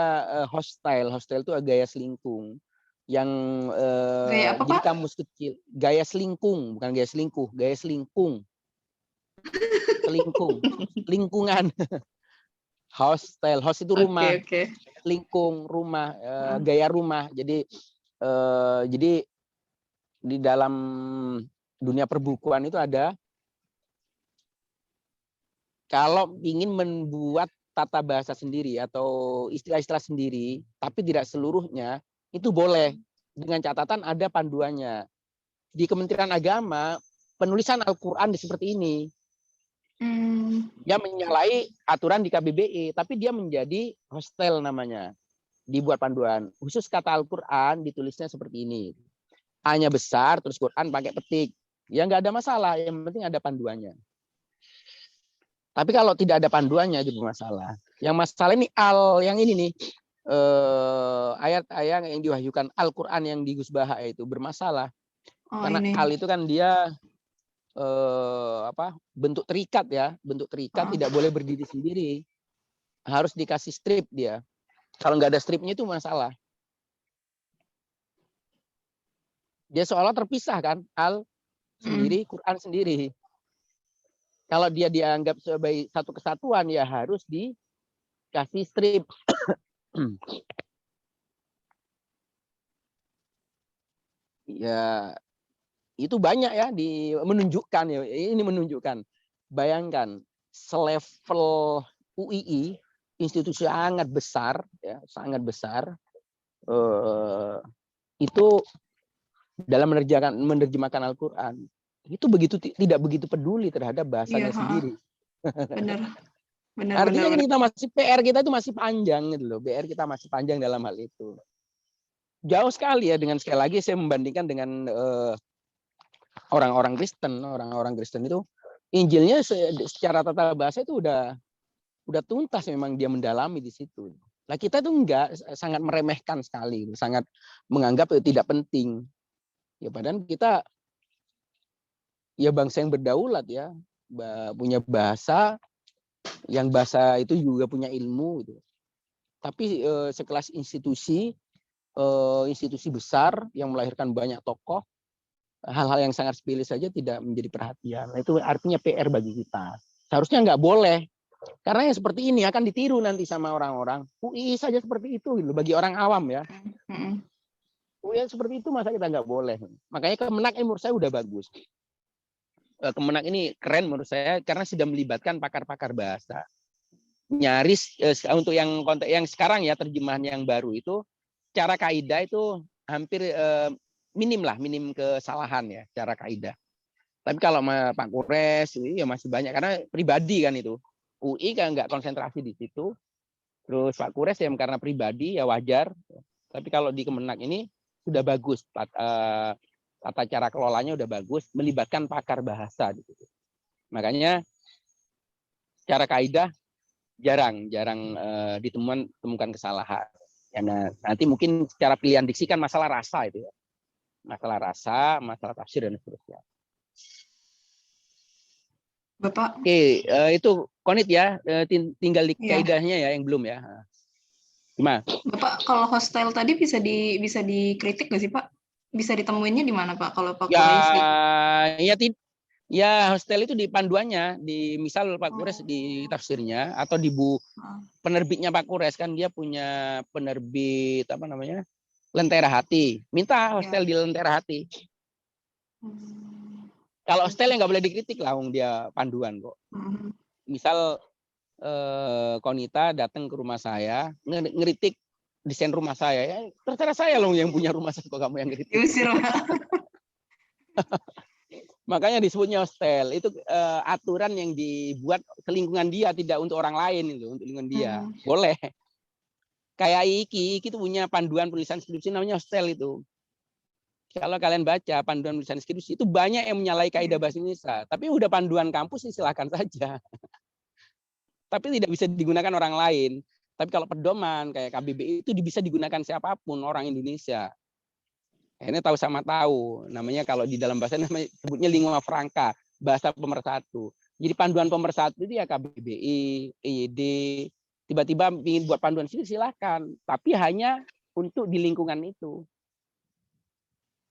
hostile. Hostile itu gaya selingkung. Yang Gaya apa, jadi Pak? kamus kecil. Gaya selingkung, bukan gaya selingkuh. Gaya selingkung. Selingkung. Lingkungan. Hostile. Host itu rumah. Oke. Lingkung, rumah. Gaya rumah. Jadi di dalam dunia perbukuan itu ada, kalau ingin membuat tata bahasa sendiri atau istilah-istilah sendiri, tapi tidak seluruhnya, itu boleh. Dengan catatan ada panduannya. Di Kementerian Agama, penulisan Al-Quran seperti ini. Dia menyalahi aturan di KBBI, tapi dia menjadi hostel namanya. Dibuat panduan. Khusus kata Al-Quran ditulisnya seperti ini. A-nya besar, terus Quran pakai petik. Ya nggak ada masalah, yang penting ada panduannya. Tapi kalau tidak ada panduannya itu bermasalah. Yang masalah ini yang ini nih, ayat-ayat yang diwahyukan Al-Quran yang di Gus Baha itu bermasalah. Karena ini. al itu kan dia bentuk terikat ya, bentuk terikat tidak boleh berdiri sendiri, harus dikasih strip dia. Kalau nggak ada stripnya itu masalah. Dia seolah terpisah kan, al sendiri, Quran sendiri. Kalau dia dianggap sebagai satu kesatuan ya harus dikasih strip. Ya itu banyak ya menunjukkan ya, ini menunjukkan. Bayangkan selevel UII, institusi sangat besar ya, sangat besar, itu dalam menerjemahkan Al-Quran itu tidak begitu peduli terhadap bahasanya sendiri. Benar. Artinya kan kita masih PR kita itu masih panjang gitu loh. PR kita masih panjang dalam hal itu. Jauh sekali ya, dengan sekali lagi saya membandingkan dengan orang-orang Kristen. Orang-orang Kristen itu Injilnya secara tata bahasa itu udah tuntas, memang dia mendalami di situ. Lah kita tuh enggak, sangat meremehkan sekali, sangat menganggap itu tidak penting. Ya padahal kita ya bangsa yang berdaulat ya, punya bahasa, yang bahasa itu juga punya ilmu gitu. Tapi sekelas institusi besar yang melahirkan banyak tokoh, hal-hal yang sangat sepele saja tidak menjadi perhatian. Nah, itu artinya PR bagi kita. Seharusnya nggak boleh. Karena yang seperti ini akan ditiru nanti sama orang-orang. UI saja seperti itu gitu, bagi orang awam ya. UI seperti itu masa kita nggak boleh. Makanya Kemenak ini menurut saya udah bagus. Kemenak ini keren menurut saya karena sudah melibatkan pakar-pakar bahasa. Nyaris untuk yang konteks yang sekarang ya, terjemahan yang baru itu cara kaidah itu hampir minim kesalahan ya cara kaidah. Tapi kalau Pak Kures ya masih banyak karena pribadi kan itu. UI kan nggak konsentrasi di situ. Terus Pak Kures ya karena pribadi ya wajar. Tapi kalau di Kemenak ini sudah bagus, tata cara kelolanya udah bagus, melibatkan pakar bahasa di situ. Makanya secara kaidah jarang ditemukan kesalahan. Ya, nanti mungkin secara pilihan diksi kan masalah rasa itu ya. Masalah rasa, masalah tafsir dan seterusnya. Bapak. Oke, itu Konit ya, tinggal di kaidahnya ya yang belum ya. Gimana? Bapak kalau hostel tadi bisa dikritik nggak sih Pak? Bisa ditemuinnya di mana Pak kalau Pak Ya, Quraisy? ya hostel itu di panduannya, di misal Pak Kures di tafsirnya atau di penerbitnya Pak Kures kan dia punya penerbit apa namanya? Lentera Hati. Minta hostel di Lentera Hati. Kalau hostel nggak boleh dikritik lah, dia panduan kok. Misal Konita datang ke rumah saya, ngeritik desain rumah saya, ya terserah saya loh yang punya rumah saya, kok kamu yang ngeritik. Makanya disebutnya hostel. Itu aturan yang dibuat ke lingkungan dia, tidak untuk orang lain itu, untuk lingkungan dia. Boleh. Kayak Iki itu punya panduan penulisan skripsi namanya hostel itu. Kalau kalian baca panduan tulisan skripsi itu banyak yang menyalahi kaidah bahasa Indonesia. Tapi udah panduan kampus sih silahkan saja. Tapi tidak bisa digunakan orang lain. Tapi kalau pedoman kayak KBBI itu bisa digunakan siapapun orang Indonesia. Ini tahu sama tahu. Namanya kalau di dalam bahasa namanya sebutnya lingua franca, bahasa pemersatu. Jadi panduan pemersatu itu ya KBBI, EYD. Tiba-tiba ingin buat panduan sini silakan. Tapi hanya untuk di lingkungan itu.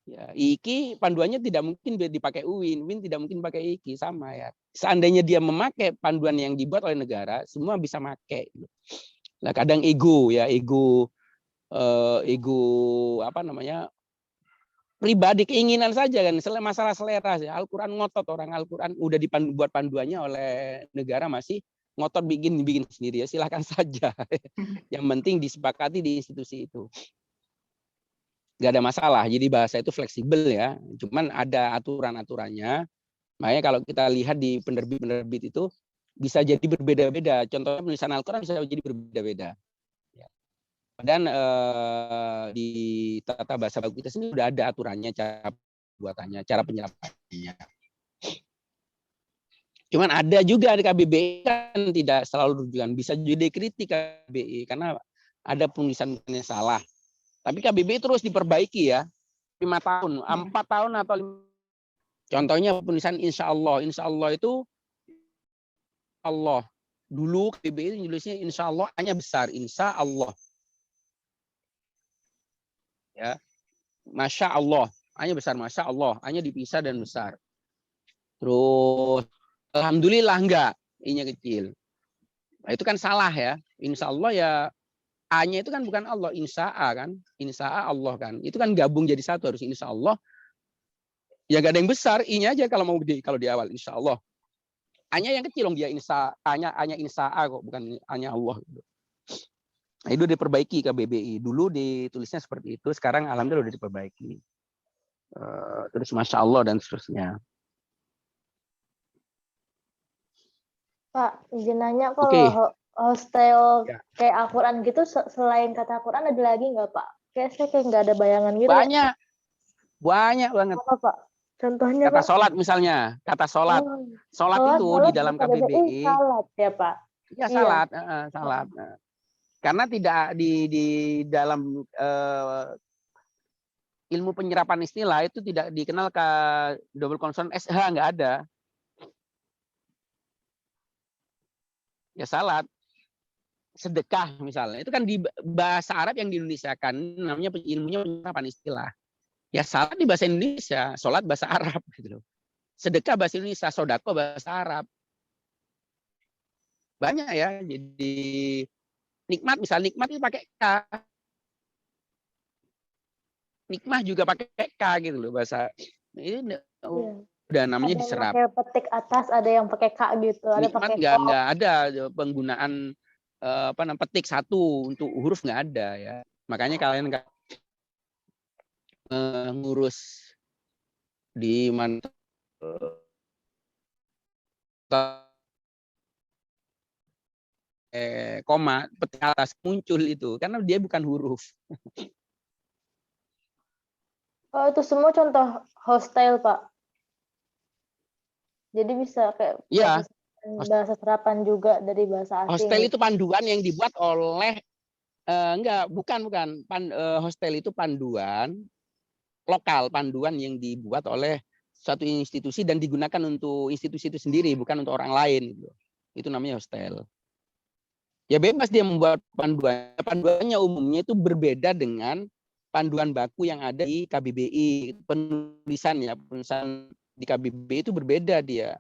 Ya, IKI panduannya tidak mungkin dipakai UIN tidak mungkin pakai IKI, sama ya. Seandainya dia memakai panduan yang dibuat oleh negara, semua bisa pakai. Nah, kadang ego apa namanya? Pribadi keinginan saja kan, masalah selera sih. Al-Qur'an ngotot, orang Al-Qur'an udah dibuat panduannya oleh negara masih ngotot bikin sendiri ya, silahkan saja. Yang penting disepakati di institusi itu. Nggak ada masalah. Jadi bahasa itu fleksibel ya. Cuman ada aturan-aturannya. Makanya kalau kita lihat di penerbit itu bisa jadi berbeda-beda. Contohnya penulisan Al-Quran bisa jadi berbeda-beda. Dan di tata bahasa baku kita sendiri sudah ada aturannya, cara buatannya, cara penyerapannya. Cuman ada juga di KBBI kan tidak selalu rujukan. Bisa jadi kritik KBBI karena ada penulisan yang salah. Tapi KBBI terus diperbaiki ya. 5 tahun, 4 tahun atau 5. Contohnya penulisan insya Allah. Insya Allah itu Allah. Dulu KBBI nulisnya insya Allah hanya besar. Insya Allah. Ya. Masya Allah. Hanya besar. Masya Allah. Hanya dipisah dan besar. Terus alhamdulillah enggak. I-nya kecil. Nah, itu kan salah ya. Insya Allah ya. A-nya itu kan bukan Allah, insya'a kan, insya'a Allah kan, itu kan gabung jadi satu, harus insya Allah. Ya gak ada yang besar, I-nya aja kalau mau kalau di awal insya Allah. A-nya yang kecil dong dia A-nya insya'a kok, bukan A-nya Allah. Nah, itu diperbaiki KBBI. Dulu ditulisnya seperti itu, sekarang alhamdulillah udah diperbaiki. Terus masya Allah dan seterusnya. Pak, izin nanya kalau hostel kayak Al-Quran gitu, selain kata Al-Quran ada lagi nggak Pak? Kayak saya kayak nggak ada bayangan gitu. Banyak, banyak banget. Apa Pak? Contohnya kata Pak? sholat misalnya, kata sholat. Sholat itu di dalam KBBI. Salat ya Pak? Iya salat, salat. Karena tidak di dalam ilmu penyerapan istilah itu tidak dikenal ke double konsonan SH, nggak ada. Ya salat, sedekah misalnya, itu kan di bahasa Arab yang diindonesiakan, namanya ilmunya penyerapan istilah. Ya salat di bahasa Indonesia, sholat bahasa Arab gitu loh. Sedekah bahasa Indonesia, sodako bahasa Arab. Banyak ya, jadi nikmat misalnya, nikmat itu pakai K. Nikmah juga pakai K gitu loh bahasa. Ini udah namanya Ada yang diserap. pakai petik atas, ada yang pakai K gitu, ada Nikmat pakai nggak ada penggunaan apa namanya petik satu untuk huruf, nggak ada ya. Makanya kalian ngurus di mana koma petik atas muncul itu karena dia bukan huruf. Oh, itu semua contoh hostile, Pak. Jadi bisa kayak Ya, bahasa serapan juga dari bahasa asing. hostel gitu. itu panduan yang dibuat oleh bukan hostel itu panduan lokal, panduan yang dibuat oleh suatu institusi dan digunakan untuk institusi itu sendiri, bukan untuk orang lain. Itu namanya hostel. Ya bebas dia membuat panduan. Panduannya umumnya itu berbeda dengan panduan baku yang ada di KBBI. Penulisan di KBBI itu berbeda dia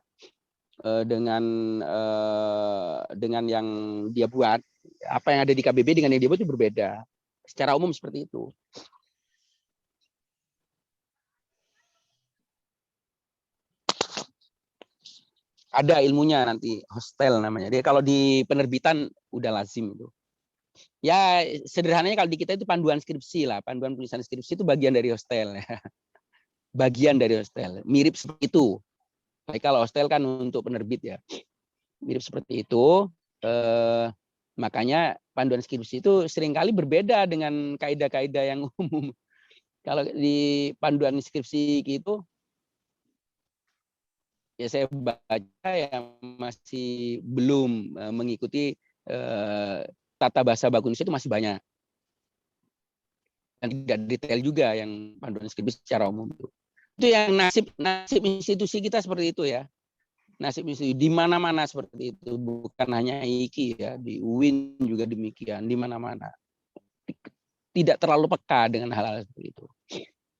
dengan yang dia buat. Apa yang ada di KBBI dengan yang dia buat itu berbeda. Secara umum seperti itu. Ada ilmunya nanti, hostel namanya. Dia kalau di penerbitan udah lazim itu. Ya sederhananya kalau di kita itu panduan skripsi lah, panduan tulisan skripsi itu bagian dari hostel. Bagian dari hostel. Mirip seperti itu. Tapi kalau hostel kan untuk penerbit ya. Mirip seperti itu. Makanya panduan skripsi itu seringkali berbeda dengan kaidah-kaidah yang umum. Kalau di panduan skripsi gitu, ya saya baca yang masih belum mengikuti tata bahasa baku Indonesia itu masih banyak. Dan tidak detail juga yang panduan skripsi secara umum itu. Itu yang nasib institusi kita seperti itu ya. Nasib institusi di mana-mana seperti itu, bukan hanya IKI ya, di UIN juga demikian, di mana-mana. Tidak terlalu peka dengan hal-hal seperti itu.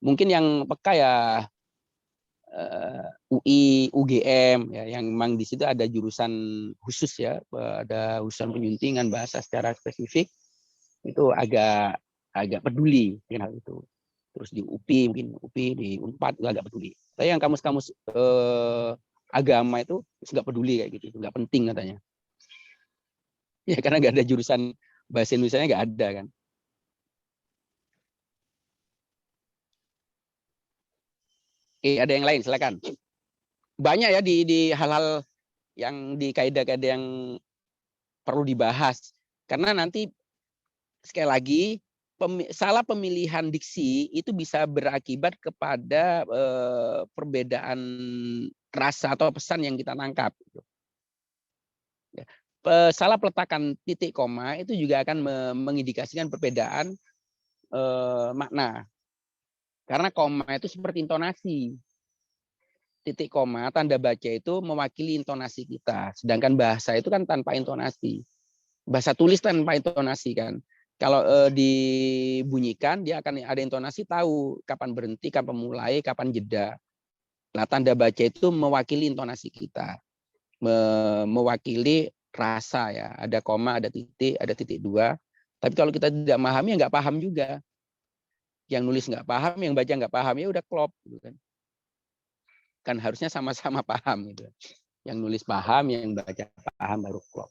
Mungkin yang peka ya UI, UGM ya, yang memang di situ ada jurusan khusus ya, ada jurusan penyuntingan bahasa secara spesifik, itu agak peduli dengan hal itu. Terus di UPI mungkin di Unpad itu agak peduli. Tapi yang kamus-kamus agama itu nggak peduli kayak gitu, nggak penting katanya. Ya karena nggak ada jurusan bahasa Indonesia-nya, nggak ada kan. Oke, ada yang lain silakan. Banyak ya di hal-hal yang di kaidah-kaidah yang perlu dibahas. Karena nanti sekali lagi salah pemilihan diksi itu bisa berakibat kepada perbedaan rasa atau pesan yang kita tangkap. Salah peletakan titik koma itu juga akan mengindikasikan perbedaan makna. Karena koma itu seperti intonasi. Titik koma, tanda baca itu mewakili intonasi kita. Sedangkan bahasa itu kan tanpa intonasi. Bahasa tulis tanpa intonasi kan. Kalau dibunyikan, dia akan ada intonasi, tahu kapan berhenti, kapan mulai, kapan jeda. Nah, tanda baca itu mewakili intonasi kita. Mewakili rasa ya. Ada koma, ada titik dua. Tapi kalau kita tidak memahami, ya nggak paham juga. Yang nulis nggak paham, yang baca nggak paham, ya udah klop. Gitu kan harusnya sama-sama paham gitu. Yang nulis paham, yang baca paham, baru klop.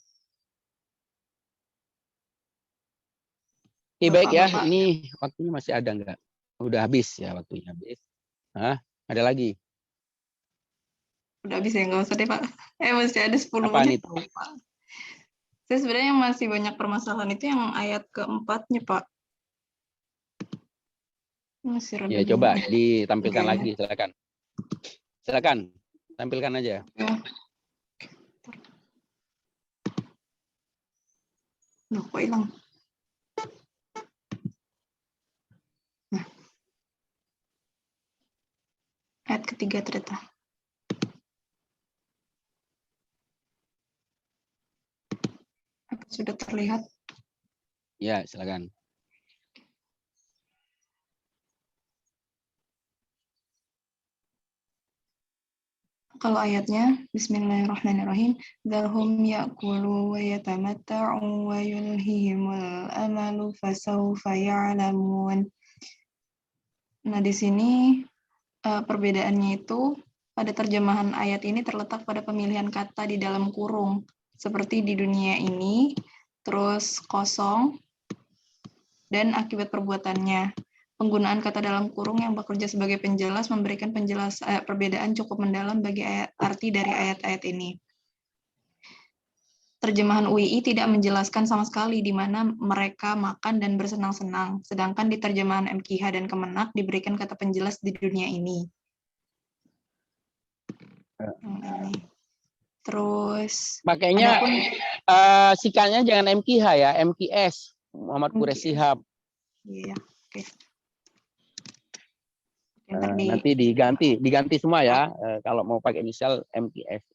Oke, baik ya. Ini waktunya masih ada nggak? Udah habis ya waktunya habis. Hah? Ada lagi? Udah habis ya, nggak usah deh Pak. Masih ada 10 Apaan menit itu? Pak. Saya sebenarnya masih banyak permasalahan itu yang ayat keempatnya Pak. Masih rada Ya coba bingung. ditampilkan Oke. lagi, silakan. Silakan, tampilkan aja. Loh, kok hilang? Oke, Trita. Apa sudah terlihat? Ya, silakan. Kalau ayatnya, Bismillahirrahmanirrahim, Dharhum ya'kulu wa yatamatta'u wa yulhihimul amalu fasawfa ya'lamun. Nah, di sini perbedaannya itu pada terjemahan ayat ini terletak pada pemilihan kata di dalam kurung. Seperti di dunia ini, terus kosong, dan akibat perbuatannya. Penggunaan kata dalam kurung yang bekerja sebagai penjelas memberikan perbedaan cukup mendalam bagi arti dari ayat-ayat ini. Terjemahan UII tidak menjelaskan sama sekali di mana mereka makan dan bersenang-senang, sedangkan di terjemahan MKH dan Kemenak diberikan kata penjelas di dunia ini. Terus Makanya adapun sikalnya jangan MKH ya, MKS, Muhammad Quraish MKS. Shihab. Iya, oke. Ntar Nanti diganti semua ya. Kalau mau pakai inisial MKS.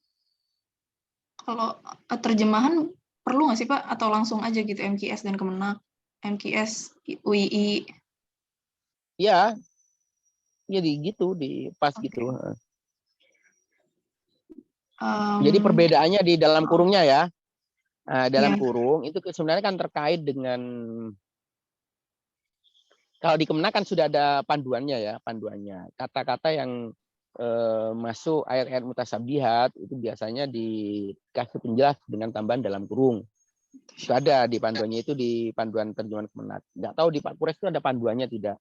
kalau terjemahan perlu nggak sih Pak? Atau langsung aja gitu MKS dan Kemenak, MKS, UII? Ya, jadi gitu, pas Oke. gitu. Jadi perbedaannya di dalam kurungnya ya. Dalam Iya. kurung itu sebenarnya kan terkait dengan, kalau di Kemenak kan sudah ada panduannya ya, panduannya. Kata-kata yang masuk ayat-ayat mutasyabihat itu biasanya dikasih penjelas dengan tambahan dalam kurung. Itu ada di panduannya, itu di panduan terjemahan Kemenak. Nggak tahu di Pak Quraish itu ada panduannya tidak.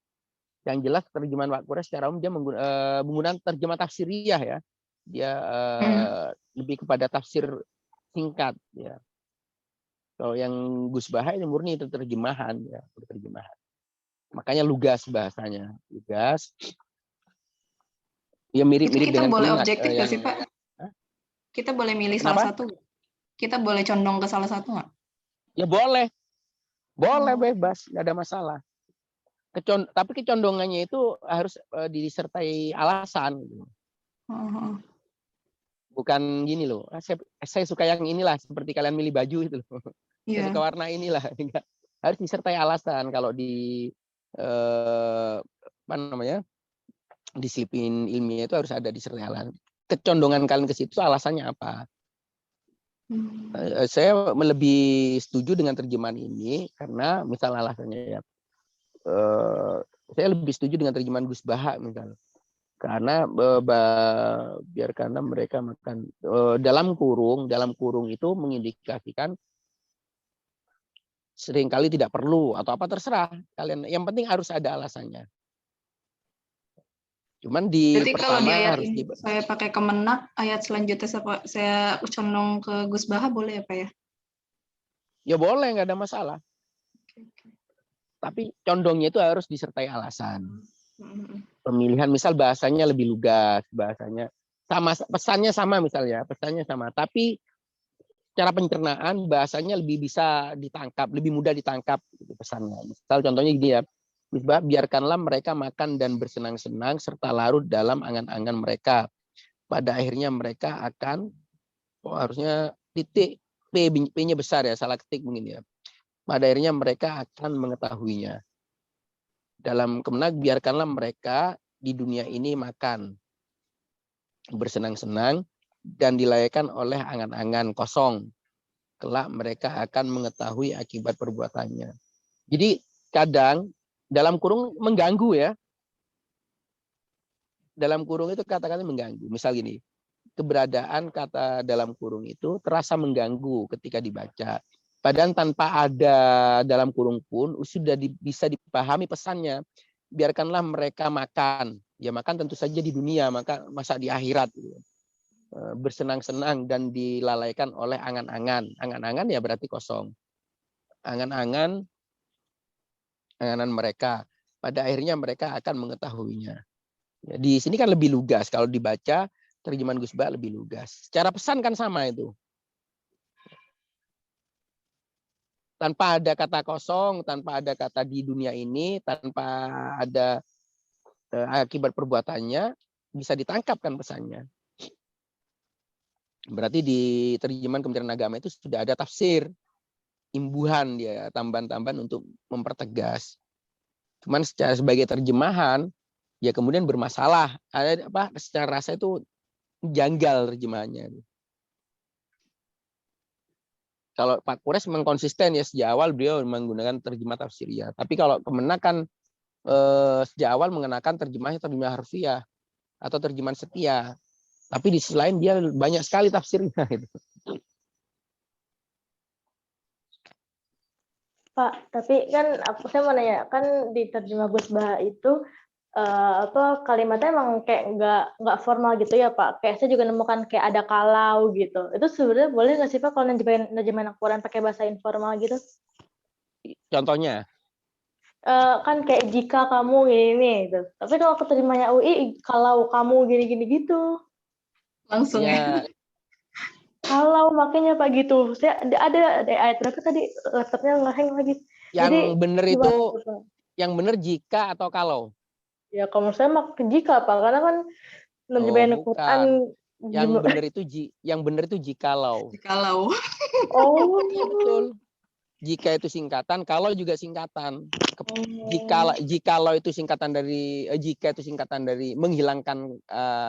Yang jelas terjemahan Pak Quraish secara umum dia menggunakan terjemah tafsiriyah ya. Dia lebih kepada tafsir singkat ya. Kalau yang Gus Baha ini murni itu terjemahan ya, terjemahan. Makanya lugas bahasanya, lugas. Ya mirip-mirip Kita dengan boleh Kemenak. objektif nggak sih Pak? Kita boleh milih Kenapa? salah satu? Kita boleh condong ke salah satu nggak? Ya boleh bebas, nggak ada masalah. Tapi kecondongannya itu harus disertai alasan. Bukan gini loh, saya suka yang inilah, seperti kalian milih baju itu loh. Saya suka warna inilah. Harus disertai alasan. Kalau di apa namanya, disiplin ilmiah itu harus ada disertai alasan. Kecondongan kalian ke situ alasannya apa? Saya lebih setuju dengan terjemahan ini karena misal alasannya ya, saya lebih setuju dengan terjemahan Gus Baha misalnya. Karena biarkanlah mereka makan dalam kurung itu mengindikasikan seringkali tidak perlu atau apa, terserah kalian, yang penting harus ada alasannya. Cuman di Berarti kalau di pertama ayat harus ini saya pakai Kemenak, ayat selanjutnya saya condong ke Gus Baha, boleh ya Pak ya? Ya boleh, nggak ada masalah. Tapi condongnya itu harus disertai alasan. Pemilihan misal bahasanya lebih lugas, bahasanya sama, pesannya sama misalnya, pesannya sama, tapi cara pencernaan bahasanya lebih bisa ditangkap, lebih mudah ditangkap gitu, pesannya. Misal contohnya gini ya, biarkanlah mereka makan dan bersenang-senang serta larut dalam angan-angan mereka. Pada akhirnya mereka akan, harusnya titik P-nya besar ya, salah ketik mungkin ya. Pada akhirnya mereka akan mengetahuinya. Dalam Kemenak, biarkanlah mereka di dunia ini makan, bersenang-senang, dan dilayakkan oleh angan-angan kosong. Kelak mereka akan mengetahui akibat perbuatannya. Jadi kadang dalam kurung mengganggu ya. Dalam kurung itu kata-kata mengganggu. Misal gini, keberadaan kata dalam kurung itu terasa mengganggu ketika dibaca. Padahal tanpa ada dalam kurung pun sudah bisa dipahami pesannya. Biarkanlah mereka makan. Ya makan tentu saja di dunia, masa di akhirat. Bersenang-senang dan dilalaikan oleh angan-angan. Angan-angan ya berarti kosong. Angan-angan mereka. Pada akhirnya mereka akan mengetahuinya. Ya, di sini kan lebih lugas. Kalau dibaca, terjemahan Gus Baha lebih lugas. Secara pesan kan sama itu. Tanpa ada kata kosong, tanpa ada kata di dunia ini, tanpa ada akibat perbuatannya, bisa ditangkap kan pesannya. Berarti di terjemahan Kementerian Agama itu sudah ada tafsir, imbuhan dia, tambahan-tambahan untuk mempertegas. Cuman sebagai terjemahan, ya kemudian bermasalah. Ada apa? Secara rasa itu janggal terjemahannya. Kalau Pak Kures memang konsisten ya sejak awal beliau menggunakan terjemah tafsiriyah. Tapi kalau Kemenak kan sejak awal mengenakan terjemah harfiah atau terjemahan setia. Tapi di sisi lain dia banyak sekali tafsirnya. Gitu. Pak, tapi kan saya mau nanya, kan di terjemah Gus Baha itu kalimatnya emang kayak nggak formal gitu ya Pak. Kayak saya juga nemukan kayak ada kalau gitu. Itu sebenarnya boleh nggak sih Pak kalau nerjemahin Al-Quran pakai bahasa informal gitu? Contohnya? Kan kayak jika kamu gini gitu. Tapi kalau keterimanya UI, kalau kamu gini-gini gitu. Langsung ya. Kalau makanya Pak gitu. Saya ada ayat berapa tadi laptopnya nge-hang lagi. Yang Jadi benar gimana itu tuh, Pak? yang benar jika atau kalau? Ya kalau saya mah jika Pak, karena kan nerjemahin Al-Quran Yang benar itu jikalau. Jikalau. Oh. Iya betul. Jika itu singkatan, kalau juga singkatan. Jikalau itu singkatan dari jika itu singkatan dari menghilangkan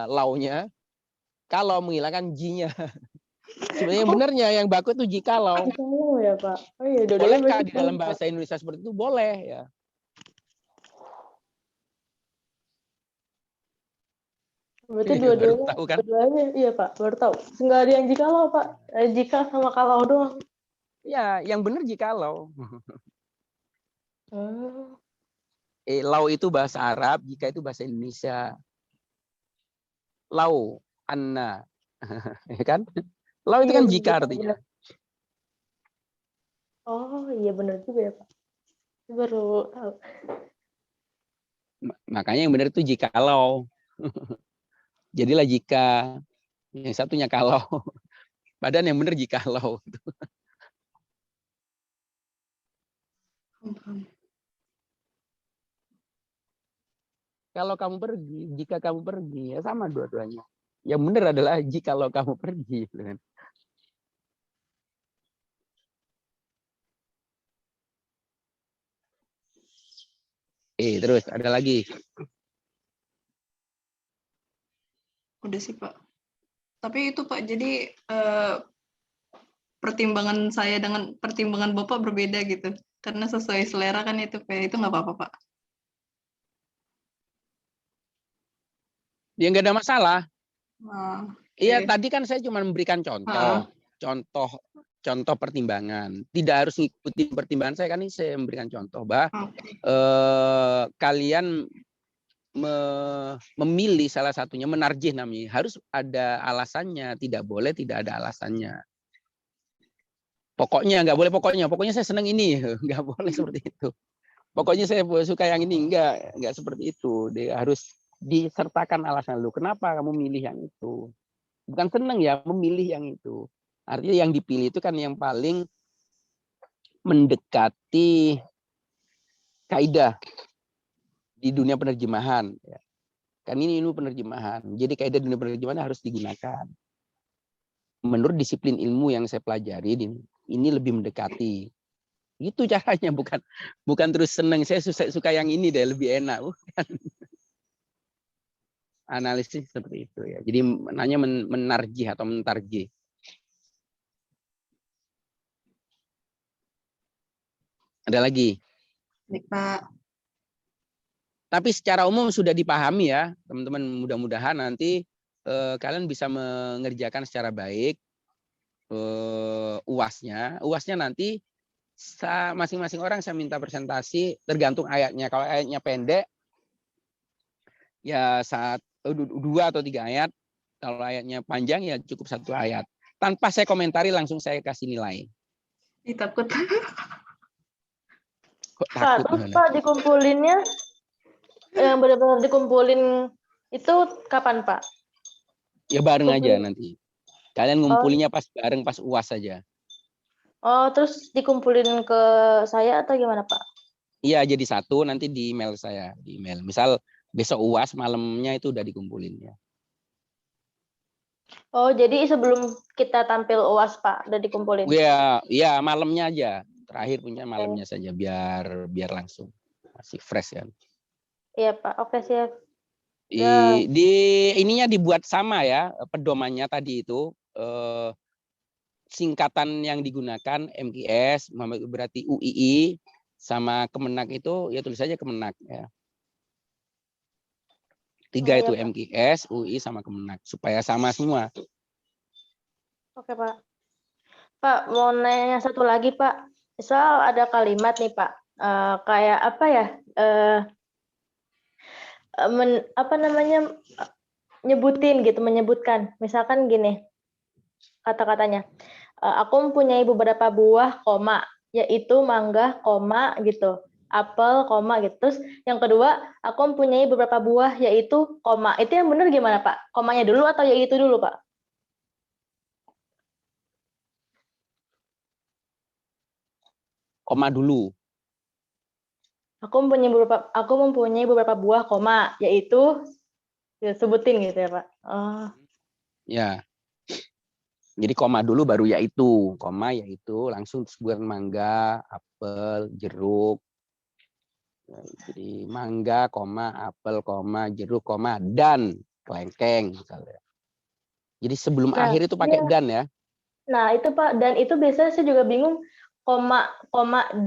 launya, kalau menghilangkan ji-nya. Sebenarnya yang benarnya yang baku itu jikalau. Oh ya Pak. Oh iya, Bolehkah di dalam bahasa Indonesia seperti itu? Boleh ya. Berarti Baru tahu kan? dua-duanya, iya Pak, baru tahu. Nggak ada yang jikalau Pak. Jika sama kalau doang. Ya, yang benar jikalau. Lau itu bahasa Arab, jika itu bahasa Indonesia. Lau, anna. Ya kan? Lau itu kan jika artinya. Oh iya benar juga ya Pak. Baru tahu. Makanya yang benar itu jikalau. Jadilah jika. Yang satunya kalau. Padahal yang benar jikalau. Kalau kamu pergi, jika kamu pergi, ya sama dua-duanya. Yang benar adalah jikalau kamu pergi. Terus ada lagi. Udah sih Pak. Tapi itu Pak, jadi pertimbangan saya dengan pertimbangan Bapak berbeda gitu. Karena sesuai selera kan itu Pak. Itu nggak apa-apa Pak. Ya nggak ada masalah. Iya, Okay. tadi kan saya cuma memberikan contoh pertimbangan. Tidak harus ikuti pertimbangan saya, kan ini saya memberikan contoh bahwa kalian memilih salah satunya, menarjih namanya, harus ada alasannya. Tidak boleh tidak ada alasannya. Pokoknya nggak boleh pokoknya saya senang ini, nggak boleh seperti itu. Pokoknya saya suka yang ini, nggak seperti itu. Dia harus disertakan alasan lu. Kenapa kamu milih yang itu? Bukan senang ya, memilih yang itu. Artinya yang dipilih itu kan yang paling mendekati kaidah di dunia penerjemahan. Kan ini ilmu penerjemahan. Jadi kaidah dunia penerjemahan harus digunakan. Menurut disiplin ilmu yang saya pelajari, ini lebih mendekati. Itu caranya, bukan terus senang saya suka yang ini deh, lebih enak. Bukan. Analisis seperti itu ya. Jadi nanya menarjih atau mentarjih. Ada lagi? Baik Pak. Tapi secara umum sudah dipahami ya, teman-teman. Mudah-mudahan nanti kalian bisa mengerjakan secara baik UAS-nya. UAS-nya nanti masing-masing orang saya minta presentasi tergantung ayatnya. Kalau ayatnya pendek, ya 2 atau 3 ayat. Kalau ayatnya panjang ya cukup 1 ayat. Tanpa saya komentari, langsung saya kasih nilai. Takut. Pak, terus Pak dikumpulinnya, yang benar-benar dikumpulin itu kapan Pak? Ya bareng aja nanti. Kalian ngumpulinya pas bareng pas UAS saja. Oh, terus dikumpulin ke saya atau gimana Pak? Iya, jadi satu nanti di email saya. Di email. Misal Besok UAS malamnya itu udah dikumpulin ya. Oh, jadi sebelum kita tampil UAS, Pak, udah dikumpulin. Ya malamnya aja. Terakhir punya malamnya saja biar langsung masih fresh ya. Iya, Pak. Oke, siap. Di ininya dibuat sama ya pedomannya tadi itu singkatan yang digunakan MKS berarti UII sama Kemenak itu ya tulis saja Kemenak ya. 3 itu Pak. MKS, UI sama Kemenak supaya sama semua. Oke, Pak. Pak, mau nanya satu lagi, Pak. Misal ada kalimat nih, Pak. Kayak apa ya? Apa namanya? Menyebutkan. Misalkan gini, kata-katanya. Aku mempunyai beberapa buah, koma, yaitu mangga, koma, gitu. Apel, koma, gitu. Terus yang kedua, aku mempunyai beberapa buah, yaitu koma. Itu yang benar gimana, Pak? Komanya dulu atau yaitu dulu, Pak? Koma dulu. Aku mempunyai beberapa buah, koma, yaitu sebutin gitu ya, Pak. Oh. Ya. Jadi koma dulu baru yaitu, koma yaitu langsung sebutan mangga, apel, jeruk. Jadi mangga, koma, apel, koma, jeruk, koma, dan kelengkeng misalnya. Jadi sebelum akhir itu pakai dan ya. Nah, itu Pak, dan itu biasanya saya juga bingung koma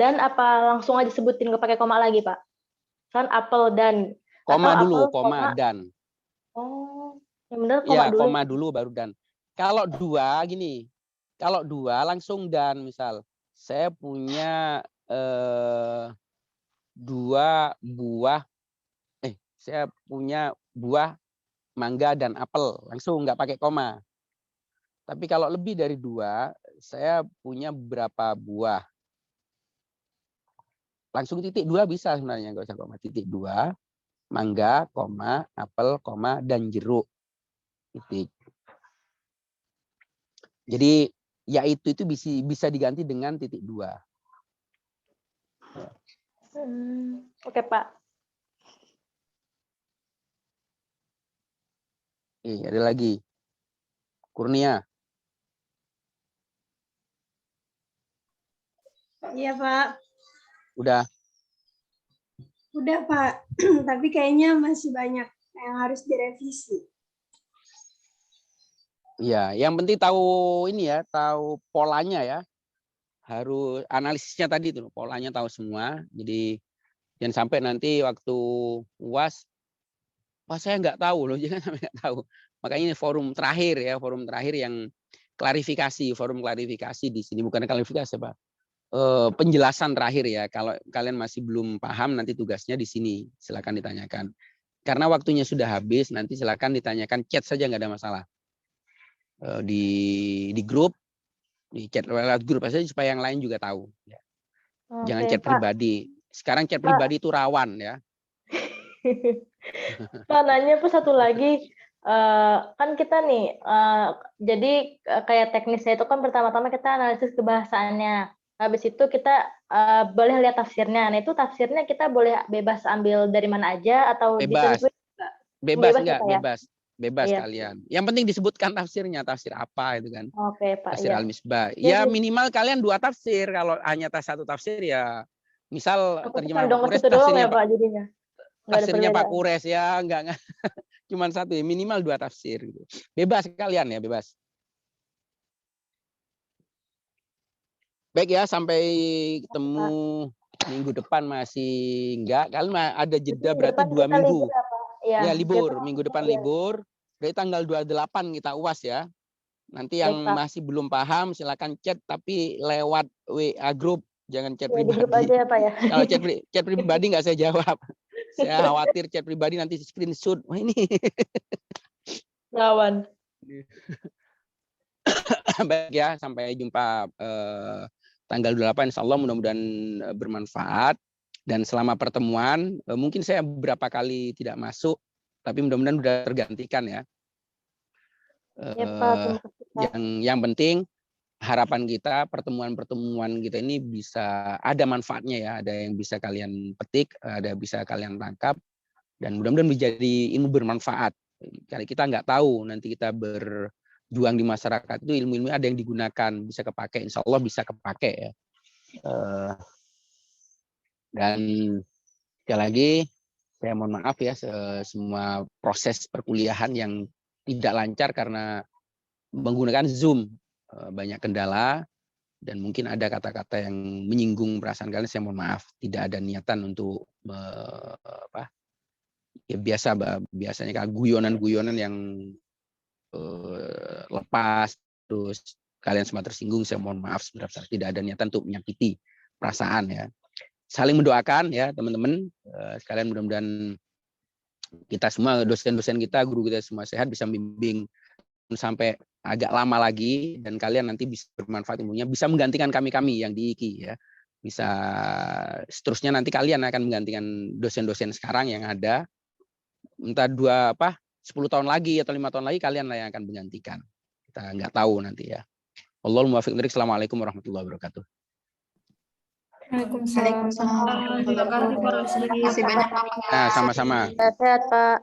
dan apa langsung aja sebutin nggak pakai koma lagi, Pak? Kan apel dan Koma atau dulu, apel, koma dan. Oh, yang benar koma Ya, dulu. koma dulu baru dan. Kalau dua gini, kalau dua langsung dan misal saya punya 2 buah, saya punya buah mangga dan apel, langsung nggak pakai koma. Tapi kalau lebih dari 2, saya punya berapa buah. Langsung titik 2 bisa sebenarnya, nggak usah koma. Titik 2, mangga, koma, apel, koma, dan jeruk. Titik. Jadi yaitu itu bisa diganti dengan titik 2. Oke, Pak. Ada lagi. Kurnia. Iya, Pak. Udah. Udah, Pak. Tapi kayaknya masih banyak yang harus direvisi. Iya, yang penting tahu ini ya, tahu polanya ya. Harus analisisnya tadi tuh, polanya tahu semua. Jadi jangan sampai nanti waktu UAS, wah saya nggak tahu loh, jangan sampai nggak tahu. Makanya ini forum terakhir yang forum klarifikasi di sini, bukan klarifikasi Pak. Penjelasan terakhir ya. Kalau kalian masih belum paham, nanti tugasnya di sini, silakan ditanyakan. Karena waktunya sudah habis, nanti silakan ditanyakan chat saja, nggak ada masalah. Di grup, di chat lewat grup saja supaya yang lain juga tahu. Ya. Jangan chat pribadi. Sekarang chat pribadi itu rawan ya. Pak, nanya Pak satu lagi. Kan kita nih, jadi kayak teknisnya itu kan pertama-tama kita analisis kebahasaannya. Habis itu kita boleh lihat tafsirnya. Nah, itu tafsirnya kita boleh bebas ambil dari mana aja atau ditentuin? Bebas iya. Kalian. Yang penting disebutkan tafsirnya, tafsir apa itu kan. Oke, Pak. Tafsir iya. Al-Misbah. Ya minimal kalian 2 tafsir. Kalau hanya satu tafsir ya, misal terjemahan Pak Kures tafsirnya Pak jadinya. Tafsirnya Pak Kures ya, enggak. Cuman 1 ya, minimal 2 tafsir gitu. Bebas kalian ya, bebas. Baik ya, sampai ketemu minggu depan masih enggak. Kalian ada jeda berarti 2 minggu. Ya, libur. Minggu depan libur. Dari tanggal 28 kita UAS ya. Nanti yang masih belum paham silakan chat, tapi lewat WA grup, jangan chat pribadi. Di grup aja ya, Pak ya. Kalau chat pribadi nggak saya jawab. Saya khawatir chat pribadi nanti screenshot. Wah ini. Lawan. Baik ya, sampai jumpa tanggal 28. Insya Allah mudah-mudahan bermanfaat. Dan selama pertemuan, mungkin saya beberapa kali tidak masuk, tapi mudah-mudahan sudah tergantikan ya. Ya, Pak. Yang penting harapan kita pertemuan-pertemuan kita ini bisa ada manfaatnya ya, ada yang bisa kalian petik, ada yang bisa kalian tangkap, Dan mudah-mudahan menjadi ilmu bermanfaat. Karena kita nggak tahu nanti kita berjuang di masyarakat itu ilmu-ilmu ada yang digunakan, bisa kepake, insya Allah bisa kepake ya. Dan sekali lagi saya mohon maaf ya semua proses perkuliahan yang tidak lancar karena menggunakan Zoom, banyak kendala dan mungkin ada kata-kata yang menyinggung perasaan kalian, saya mohon maaf. Tidak ada niatan untuk ya biasanya guyonan-guyonan yang lepas terus kalian semua tersinggung, saya mohon maaf sebesar-besar. Tidak ada niatan untuk menyakiti perasaan ya. Saling mendoakan ya teman-teman sekalian, mudah-mudahan kita semua, dosen-dosen kita, guru kita semua sehat, bisa membimbing sampai agak lama lagi, dan kalian nanti bisa bermanfaat ilmunya, bisa menggantikan kami yang di IKI ya. Bisa seterusnya nanti kalian akan menggantikan dosen-dosen sekarang yang ada, entah 10 tahun lagi atau 5 tahun lagi kalian lah yang akan menggantikan. Kita nggak tahu nanti ya. Allahumma muwaffiq. Assalamualaikum warahmatullahi wabarakatuh. Waalaikumsalam. Terima kasih banyak Bapak. Nah, sama-sama. Sehat, Pak.